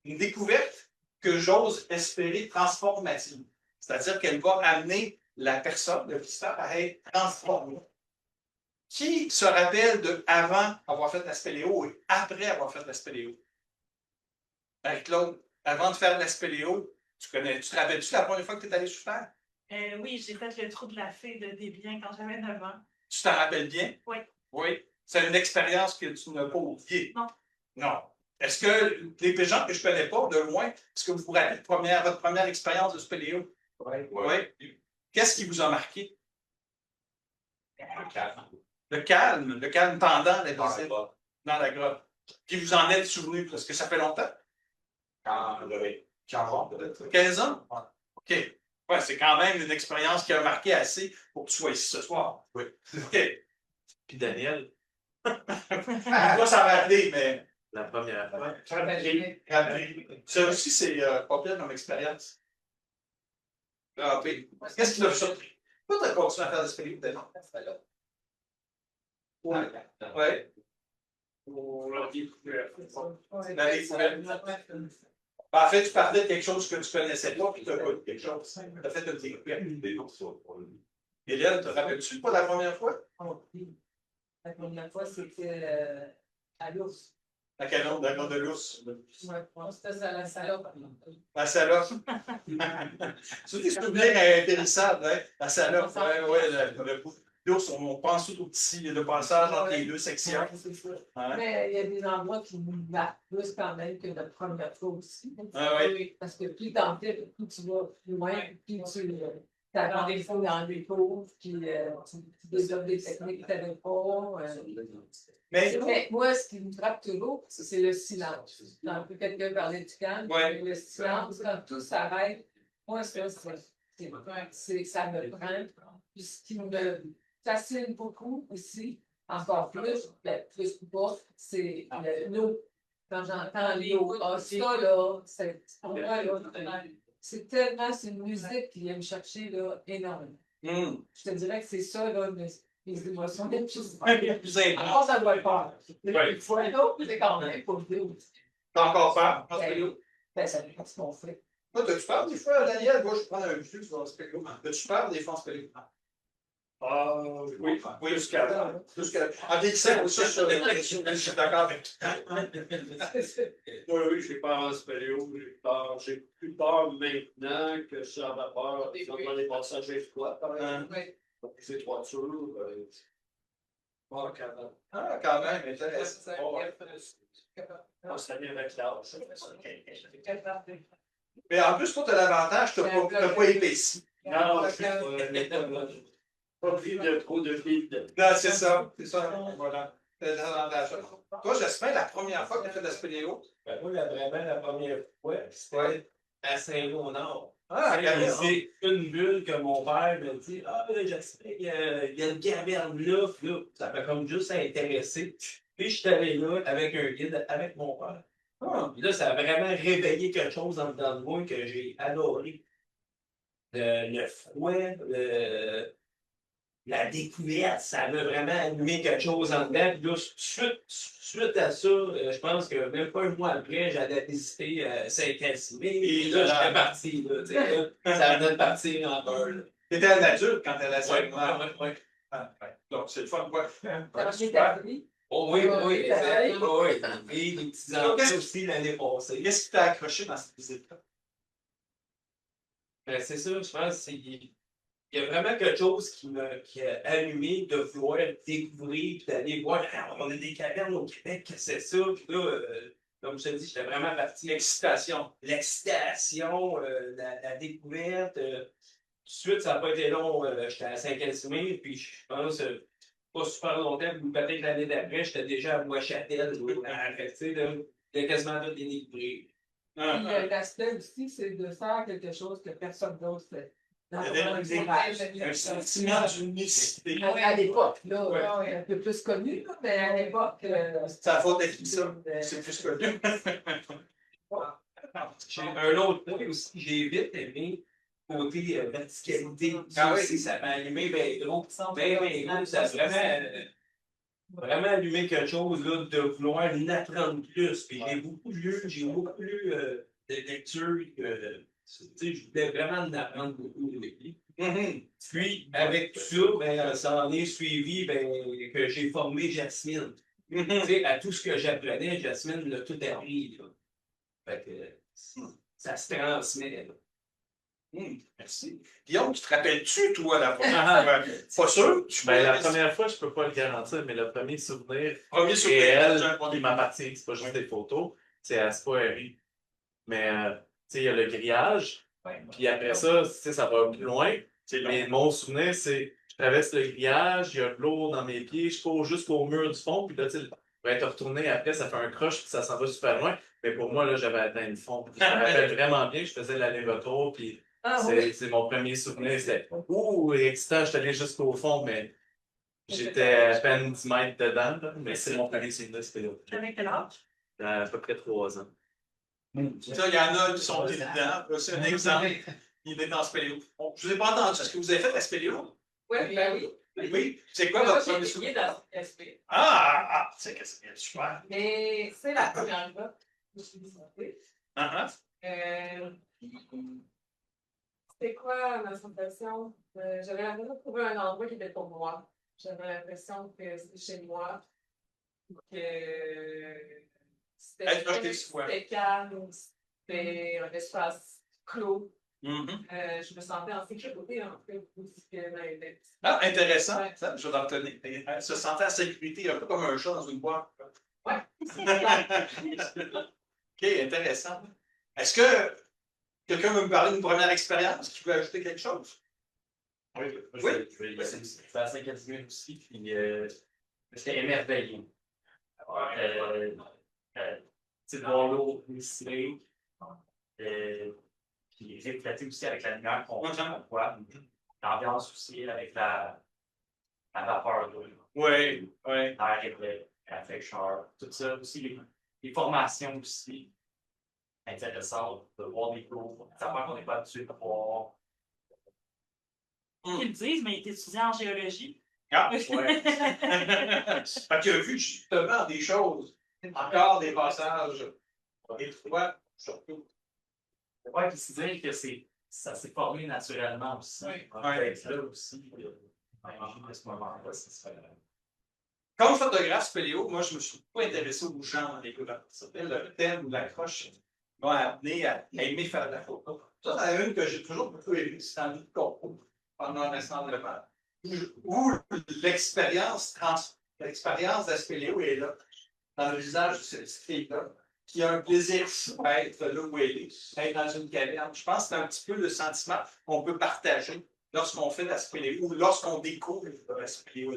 Une découverte que j'ose espérer transformative. C'est-à-dire qu'elle va amener la personne, le visiteur, à être transformé. Qui se rappelle de avant avoir fait de la spéléo et après avoir fait de la spéléo? Claude, avant de faire de la spéléo, tu te rappelles-tu la première fois que tu es allé sur Terre? Oui, j'ai fait le trou de la fée de Desbiens quand j'avais 9 ans. Tu t'en rappelles bien? Oui. Oui. C'est une expérience que tu n'as pas oubliée. Non. Non. Est-ce que les gens que je ne connais pas, de loin, est-ce que vous vous rappelez de votre première expérience de spéléo? Oui. Oui. Qu'est-ce qui vous a marqué? Le calme. Le calme pendant la visite dans la grotte. Puis vous en êtes souvenu, parce que ça fait longtemps? Quand j'avais 15 ans, peut-être. 15 ans? OK. Ouais, c'est quand même une expérience qui a marqué assez pour que tu sois ici ce soir. Oui. OK. Puis Daniel, Il doit s'en rappeler, mais. la première fois. Rappeler. Ça aussi, c'est pas pire comme expérience. Rappeler. Qu'est-ce qui l'a surpris? Pourquoi tu as continué à faire des spéléos d'ailleurs? Oui. Ouais. On l'a découvert. La découverte. En fait, tu parlais de quelque chose que tu connaissais pas, puis tu as connu quelque chose. Tu as fait une découverte. Hélène, te rappelles-tu pas la première fois? La première fois, c'était à l'ours. À Canon, dans de l'ours. Ouais, c'était à la salope. La salope. C'est des souvenirs impérissables, hein? La salope, le bout. L'ours, on pense tout au petit, le passage entre les deux sections. Ouais, c'est ça. Hein? Mais il y a des endroits qui nous marquent plus quand même que la première fois aussi. Ah oui. Parce que plus t'en fais, plus tu vas plus loin, plus tu apprends des fois dans les cours, puis tu développes des techniques que tu n'avais pas. Mais moi, ce qui me frappe toujours, c'est le silence. Un peu quelqu'un parlait du calme. Ouais. Le silence, quand tout s'arrête, moi, ça me prend. Puis ce qui me fascine beaucoup aussi, encore plus, plus ou pas, c'est l'eau. Quand j'entends l'eau, ça là, c'est tellement, c'est une musique qui vient me chercher là, énormément. Je te dirais que c'est ça, là, les émotions les plus intenses. Ça doit le faire. Une fois l'autre, c'est quand même pour vous. T'as encore peur? Ça dépend de ce qu'on fait. Toi, tu parles des fois, Daniel? Moi, je prends un plus dans le spéculo. Tu parles des fois en spéculo? Oui, jusqu'à là. En vieillissant aussi, je suis d'accord avec toi. Oui, j'ai peur en spéléo. J'ai plus peur maintenant que j'avais peur dans les passages étroits. Les toitures. Quand même, intéressant. Ça vient avec l'âge. Mais en plus, toi, tu as l'avantage, tu n'as pas épaissi. Non, je suis pas pris de trop de vide. Non, c'est ça. C'est ça. Voilà. C'est l'avantage. Toi, Jasmin, la première fois que tu as fait de la spéléo? Moi, vraiment, la première fois, c'était à Saint-Léonard. Ah, C'est une bulle que mon père m'a dit: ah, là, Jasmin, il y a une caverne là, puis là, ça m'a comme juste intéressé. Puis je suis allé là avec un guide, avec mon père. Puis là, ça a vraiment réveillé quelque chose en dedans de moi que j'ai adoré. Le froid, la découverte, ça m'a vraiment allumé quelque chose en dedans. Puis là, suite à ça, je pense que même pas un mois après, j'allais visiter Saint-Casimir. Et là, j'étais parti. Là, ça venait de partir en peur. Tu étais un adulte quand tu allais à Saint-Léonard. Oui. Donc, c'est le fun, quoi. Oh, oui, exactement. Oui. Et les petits enfants aussi l'année passée. Qu'est-ce qui t'a accroché dans cette visite-là? Ben, c'est ça, je pense qu'il y a vraiment quelque chose qui a allumé de vouloir découvrir, puis d'aller voir, on a des cavernes au Québec, qu'est-ce que c'est ça? Puis là, comme je te dis, j'étais vraiment parti. L'excitation, la découverte. Tout de suite, ça n'a pas été long. J'étais à Saint-Casimir, puis je pense pas super longtemps, ou peut-être l'année d'après, j'étais déjà à Bois-Châtel. Il y a quasiment tout les découvrir. L'aspect aussi, c'est de faire quelque chose que personne d'autre fait. Un sentiment d'unicité. À l'époque, là, un peu plus connu, là, mais à l'époque. C'est la faute d'être ça. C'est plus connu. Un autre point aussi, j'ai vite aimé côté verticalité. Ah oui. Aussi, ça m'a allumé bien gros. Bien gros. Ça a vraiment allumé quelque chose là, de vouloir l'apprendre plus. Puis j'ai beaucoup lu de lectures. Je voulais vraiment en apprendre beaucoup de livres. Puis, avec tout ça, ben, ça en est suivi que j'ai formé Jasmine. À tout ce que j'apprenais, Jasmine l'a tout appris. Là. Fait que, ça se transmet. Là. Merci. Guillaume, tu te rappelles-tu, toi, la première fois? Pas sûr? La première fois, je ne peux pas le garantir, mais le premier souvenir réel qui m'appartient, c'est pas juste des photos, c'est à Spoirie. Mais il y a le grillage, puis après ça, ça va plus loin. Mais mon souvenir, c'est je traverse le grillage, il y a de l'eau dans mes pieds, je cours jusqu'au mur du fond, puis là, pour être retourné après, ça fait un croche, puis ça s'en va super loin. Mais pour moi, là, j'avais atteint le fond. Je me rappelle vraiment bien, je faisais l'aller-retour, puis c'est mon premier souvenir. C'était excitant, je suis allé jusqu'au fond, mais j'étais à peine 10 mètres dedans. Là, mais c'est mon premier souvenir, c'était là. Avec quel âge? À peu près 3 ans. Ça, il y en a qui sont évidents. C'est un exemple. Il est en spéléo. Je ne vous ai pas entendu. Est-ce que vous avez fait la spéléo? Oui, ben oui. Oui. C'est quoi Moi, votre j'ai premier essayé souvenir? dans SP. C'est qu'est-ce que c'est super. Mais c'est la première fois que je suis visitée. C'était quoi ma sensation? J'avais l'impression de trouver un endroit qui était pour moi. J'avais l'impression que c'était chez moi. Que c'était calme, c'était un espace clos. Je me sentais en sécurité en fait. Intéressant. Ouais. Ça, je vais en retenir. Elle se sentait en sécurité, un peu comme un chat dans une boîte. Ouais. OK, intéressant. Est-ce que quelqu'un veut me parler d'une première expérience qui veut ajouter quelque chose? Oui, Oui. c'est à Saint-Casimir aussi, puis j'étais émerveillé. Tu sais, de voir l'eau ruisseler, puis refléter aussi avec la lumière qu'on voit. L'ambiance aussi avec la vapeur d'eau. Oui. L'air épais, la fraîcheur, tout ça. Aussi, les formations aussi intéressantes, de voir des cours, des affaires qu'on n'est pas habitué de voir. Ils le disent, mais il est étudiant en géologie. Ouais. Fait qu'il a vu justement des choses, encore des passages étroits, surtout. Ouais, puis se dire que ça s'est formé naturellement aussi. Oui. Là aussi, à ce moment-là, ça serait. Comme photographe spéléo, moi, je me suis pas intéressé aux gens dans les couvertures. Le thème ou l'accroche m'ont amené à aimer faire de la photo. Ça, c'est une que j'ai toujours beaucoup aimé, c'est dans le concours pendant un rassemblement. Où l'expérience d'Aspéléo est là, dans le visage de cette fille-là, qui a un plaisir fou à être là où elle est, être dans une caverne. Je pense que c'est un petit peu le sentiment qu'on peut partager lorsqu'on fait d'Aspéléo ou lorsqu'on découvre l'Aspéléo.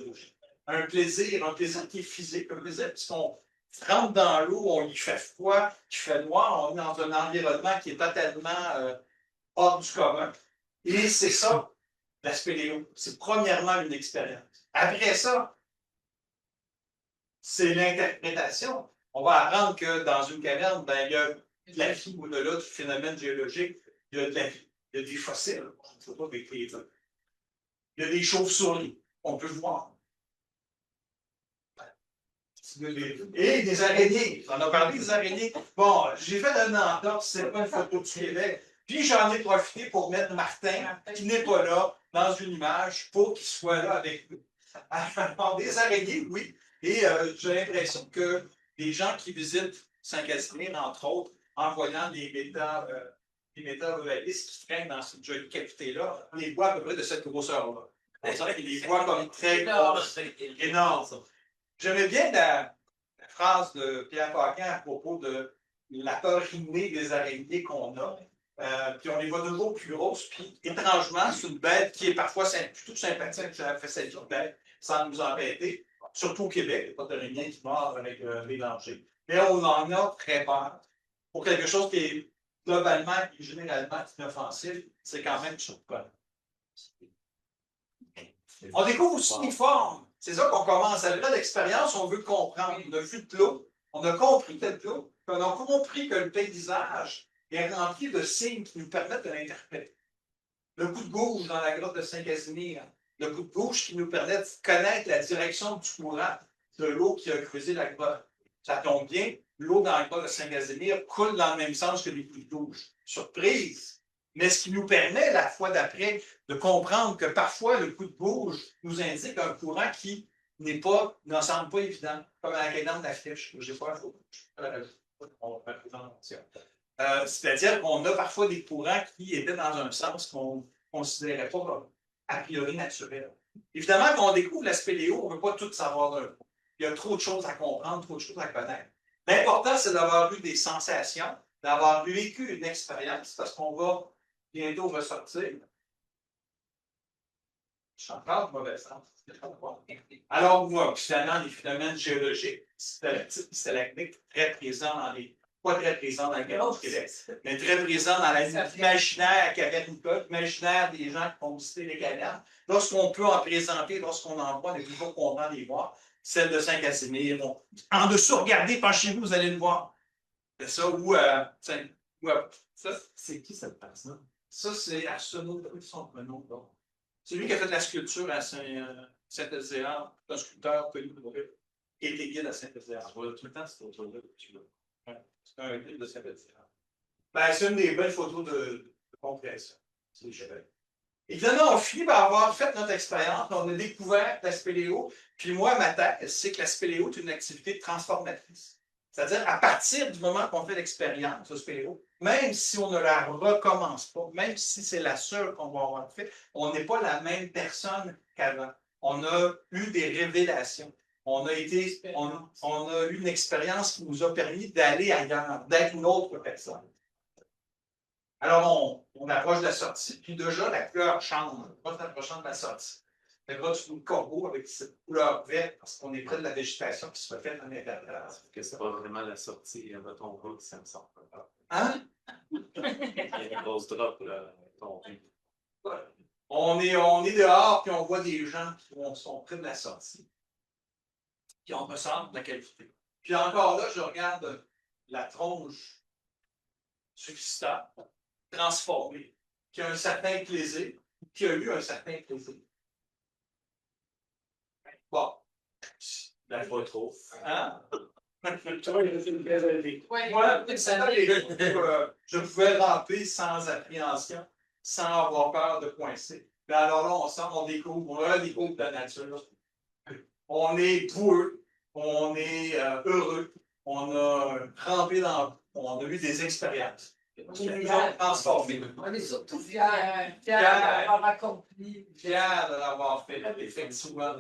Un plaisir qui est physique, un plaisir puisqu'on rentre dans l'eau, on y fait froid, il fait noir, on est dans un environnement qui est totalement hors du commun. Et c'est ça, l'Aspéléo. C'est premièrement une expérience. Après ça, c'est l'interprétation. On va apprendre que dans une caverne, il y a de la vie au-delà du phénomène géologique. Il y a de la vie. Il y a des fossiles. On ne peut pas décrire ça. Il y a des chauves-souris. On peut voir. Et des araignées. On a parlé des araignées. Bon, j'ai fait un entorse, c'est pas une photo du Québec. Puis j'en ai profité pour mettre Martin, qui n'est pas là, dans une image pour qu'il soit là avec nous. Alors, des araignées, oui. Et j'ai l'impression que les gens qui visitent Saint-Casimir, entre autres, en voyant les méta-ruralistes qui traînent dans cette jolie cavité-là, on les voit à peu près de cette grosseur-là. On les voit comme très grosses, énormes. J'aimais bien la phrase de Pierre Paquin à propos de la peur innée des araignées qu'on a. Puis on les voit de nouveau plus grosses. Puis étrangement, c'est une bête qui est parfois plutôt sympathique. J'avais fait cette bête sans nous embêter. Surtout au Québec, il n'y a pas d'araignée qui mord avec les dangers. Mais on en a très peur. Pour quelque chose qui est globalement et généralement inoffensif, c'est quand même surprenant. On découvre aussi les formes. C'est ça qu'on commence. À l'heure d'expérience, on veut comprendre. On a vu de l'eau, on a compris de l'eau, puis on a compris que le paysage est rempli de signes qui nous permettent de l'interpréter. Le coup de gauche dans la grotte de Saint-Casimir, le coup de gauche qui nous permet de connaître la direction du courant de l'eau qui a creusé la grotte. Ça tombe bien, l'eau dans la grotte de Saint-Casimir coule dans le même sens que les coups de gauche. Surprise! Mais ce qui nous permet, la fois d'après, de comprendre que parfois le coup de gauche nous indique un courant qui ne semble pas évident, comme à la cadence de la flèche. Je n'ai pas c'est-à-dire qu'on a parfois des courants qui étaient dans un sens qu'on ne considérait pas comme a priori naturel. Évidemment, quand on découvre la spéléo, on ne veut pas tout savoir d'un coup. Il y a trop de choses à comprendre, trop de choses à connaître. L'important, c'est d'avoir eu des sensations, d'avoir vécu une expérience, parce qu'on va bientôt ressortir. Je suis encore de mauvais sens. Alors, moi, finalement, les phénomènes géologiques, stalagmites, très présents dans les. Pas très présents dans la caverne du Québec, mais très présents dans l'imaginaire cavernicole, l'imaginaire des gens qui ont visité les cavernes. Lorsqu'on peut en présenter, lorsqu'on en voit, on est toujours content de les voir. Celle de Saint-Casimir. En dessous, regardez, penchez-vous, vous allez le voir. C'est ça, ça, c'est qui cette personne? Ça, c'est Arsenault, son prénom. C'est lui qui a fait de la sculpture à Saint-Elzéar, un sculpteur connu qui a été guide à Saint-Elzéar. Je vois tout le temps cette photo-là. C'est un guide de Saint-Elzéar. Ben, c'est une des belles photos de compréhension. C'est les cheveux. Évidemment, on finit par avoir fait notre expérience, on a découvert la spéléo, puis moi, ma thèse, c'est que la spéléo est une activité transformatrice. C'est-à-dire, à partir du moment qu'on fait l'expérience de spéléo, même si on ne la recommence pas, même si c'est la seule qu'on va avoir fait, on n'est pas la même personne qu'avant. On a eu des révélations. On a eu une expérience qui nous a permis d'aller ailleurs, d'être une autre personne. Alors, on approche de la sortie, puis déjà, la couleur change. On est approchant de la sortie. Le gars du corbeau avec cette couleur verte, parce qu'on est près de la végétation qui se refait dans l'intérieur. Que c'est pas vraiment la sortie à ton route, ça me semble pas. Hein? Il y a une grosse drop, là, tombée. On est dehors, puis on voit des gens qui sont près de la sortie. Puis on ressent de la qualité. Puis encore là, je regarde la tronche suffisante, transformée, qui a un certain plaisir, qui a eu un certain plaisir. Bon. La pas trop. Hein? Toi, il a fait une belle année. Moi, je pouvais ramper sans appréhension, sans avoir peur de coincer. Mais alors là, on redécouvre la nature. On est boueux, on est heureux, on a rampé on a eu des expériences. On est transformés. On est surtout fiers d'avoir accompli. Fiers de l'avoir fait, effectivement.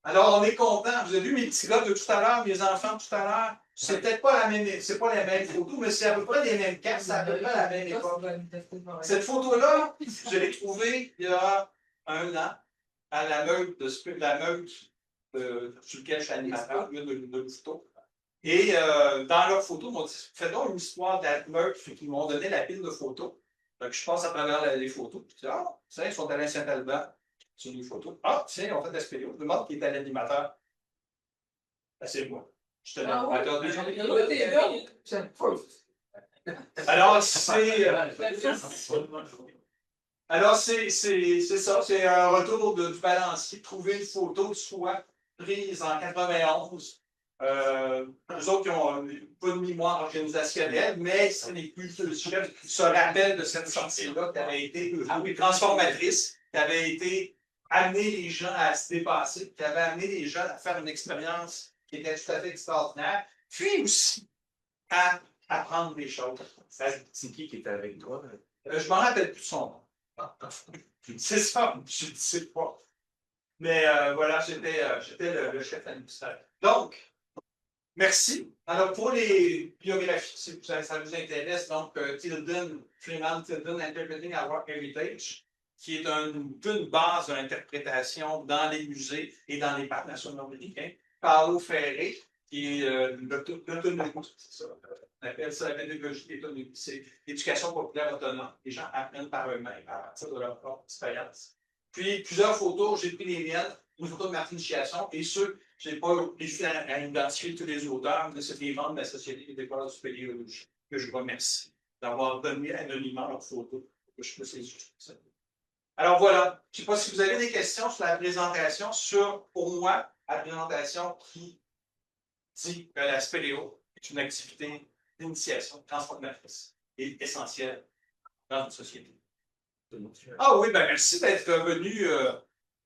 Alors, on est content. Vous avez vu mes petits gars de tout à l'heure, mes enfants de tout à l'heure. C'est peut-être pas c'est pas les mêmes photos, mais c'est à peu près les mêmes cartes, c'est à peu près la même époque. Cette photo-là, je l'ai trouvée il y a 1 an à la meute sur laquelle je suis animateur, il y a de photos. Et dans leur photo, ils m'ont dit fais donc une histoire de la meute, ils m'ont donné la pile de photos. Donc, je passe à travers les photos. Je dis ah, ça, ils sont allés à Saint-Albert. C'est une photo. Ah, tiens, on fait de la spéléo. Je me demande qui était l'animateur. Ben, c'est moi. Je te l'animateur de Alors, c'est ça. C'est un retour du balancier. Trouver une photo de soi prise en 91. Nous autres qui ont pas de mémoire organisationnelle, mais ce n'est plus le chef se rappelle de cette sortie-là qui avait été transformatrice, qui avait été amener les gens à se dépasser, qui avait amené les gens à faire une expérience qui était tout à fait extraordinaire, puis aussi à apprendre des choses. C'est qui était avec toi? Je m'en rappelle plus son nom. C'est ça, je ne sais pas. Mais voilà, j'étais le chef administrateur. Donc, merci. Alors, pour les biographies, si ça vous intéresse, donc Freeman Tilden, Interpreting Our Heritage, qui est une base de l'interprétation dans les musées et dans les parcs nationaux américains. Paolo Ferré, qui est l'autonomie, c'est ça. On appelle ça la pédagogie d'autonomie. C'est l'éducation populaire autonome. Les gens apprennent par eux-mêmes à partir de leur propre expérience. Puis, plusieurs photos, j'ai pris les miennes, une photo de Martine Chiasson, et ceux, je n'ai pas réussi à identifier tous les auteurs, mais c'est des membres de la Société des écoles supérieures que je remercie d'avoir donné anonymement leurs photos. Je peux les utiliser. Alors voilà, je ne sais pas si vous avez des questions sur la présentation, pour moi, la présentation qui dit que la spéléo est une activité d'initiation transformatrice et essentielle dans une société. Ah oui, ben merci d'être venu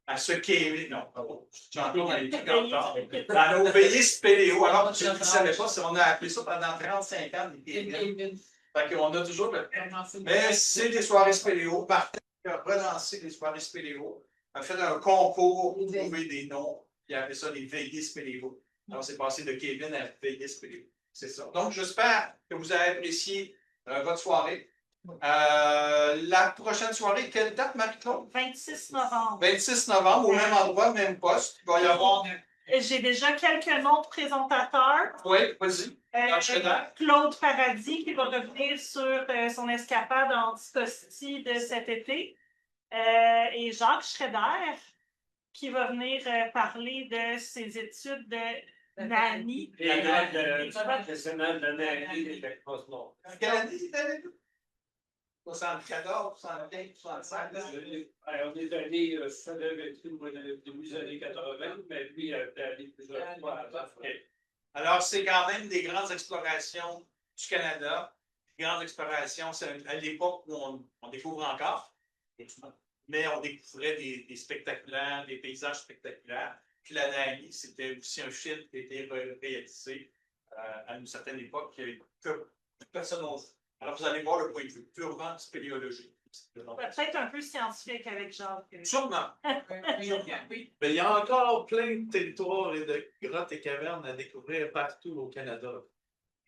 à ce Kevin. Non, pardon, je suis encore dans les trucs en retard. Dans nos veillées spéléo. Alors, je ne savais pas si on a appelé ça pendant 35 ans des Kevin. Fait qu'on a toujours mais c'est des soirées spéléo. Martin a relancé les soirées spéléo, a fait un concours pour trouver des noms, puis a appelé ça les veillées spéléo. Alors, c'est passé de Kevin à veillées spéléo. C'est ça. Donc, j'espère que vous avez apprécié votre soirée. La prochaine soirée, quelle date, Marie-Claude? 26 novembre. 26 novembre, au même endroit, même poste. Il va y avoir. J'ai déjà quelques noms de présentateurs. Oui, vas-y. Claude Paradis qui va revenir sur son escapade anticosti de cet été. Et Jacques Schroeder qui va venir parler de ses études de Nani. Et le national de Nani. Quelle année c'était avec nous? 74, 75, 65. On est allé, ça devait être au début des années 80, mais lui, il a allé plusieurs fois avant. Alors, c'est quand même des grandes explorations du Canada. Des grandes explorations, c'est à l'époque où on découvre encore, mais on découvrait des spectaculaires, des paysages spectaculaires. Puis la Nami, c'était aussi un film qui a été réalisé à une certaine époque que personne n'ose. Alors, vous allez voir le point de vue purement spéléologique. Peut-être un peu scientifique avec Jacques. Sûrement. Mais il y a encore plein de territoires et de grottes et cavernes à découvrir partout au Canada.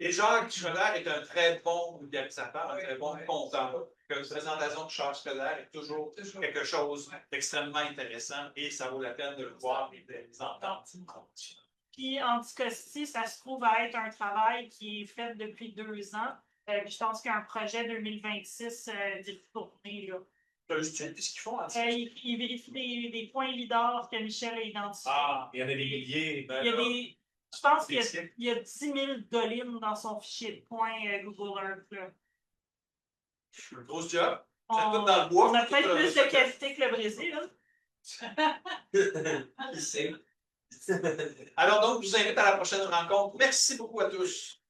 Et Jacques Schröder est un très bon vulgarisateur, un très bon conteur. Une présentation de Jacques Schröder est toujours quelque chose d'extrêmement intéressant et ça vaut la peine de le voir et de les entendre. Puis, Anticosti, ça se trouve à être un travail qui est fait depuis 2 ans. Puis je pense qu'il y a un projet 2026 d'y retourner. Là. Tu as vu ce qu'ils font? Il vérifie des points lidar que Michel a identifiés. Ah, Il y en a des milliers. Il y a je pense qu'il y a 10 000 dolines dans son fichier de points Google Earth. Là. Gros job. On dans le bois. a peut-être plus de qualité que le Brésil. Hein? Qui sait? Alors donc, je vous invite à la prochaine rencontre. Merci beaucoup à tous.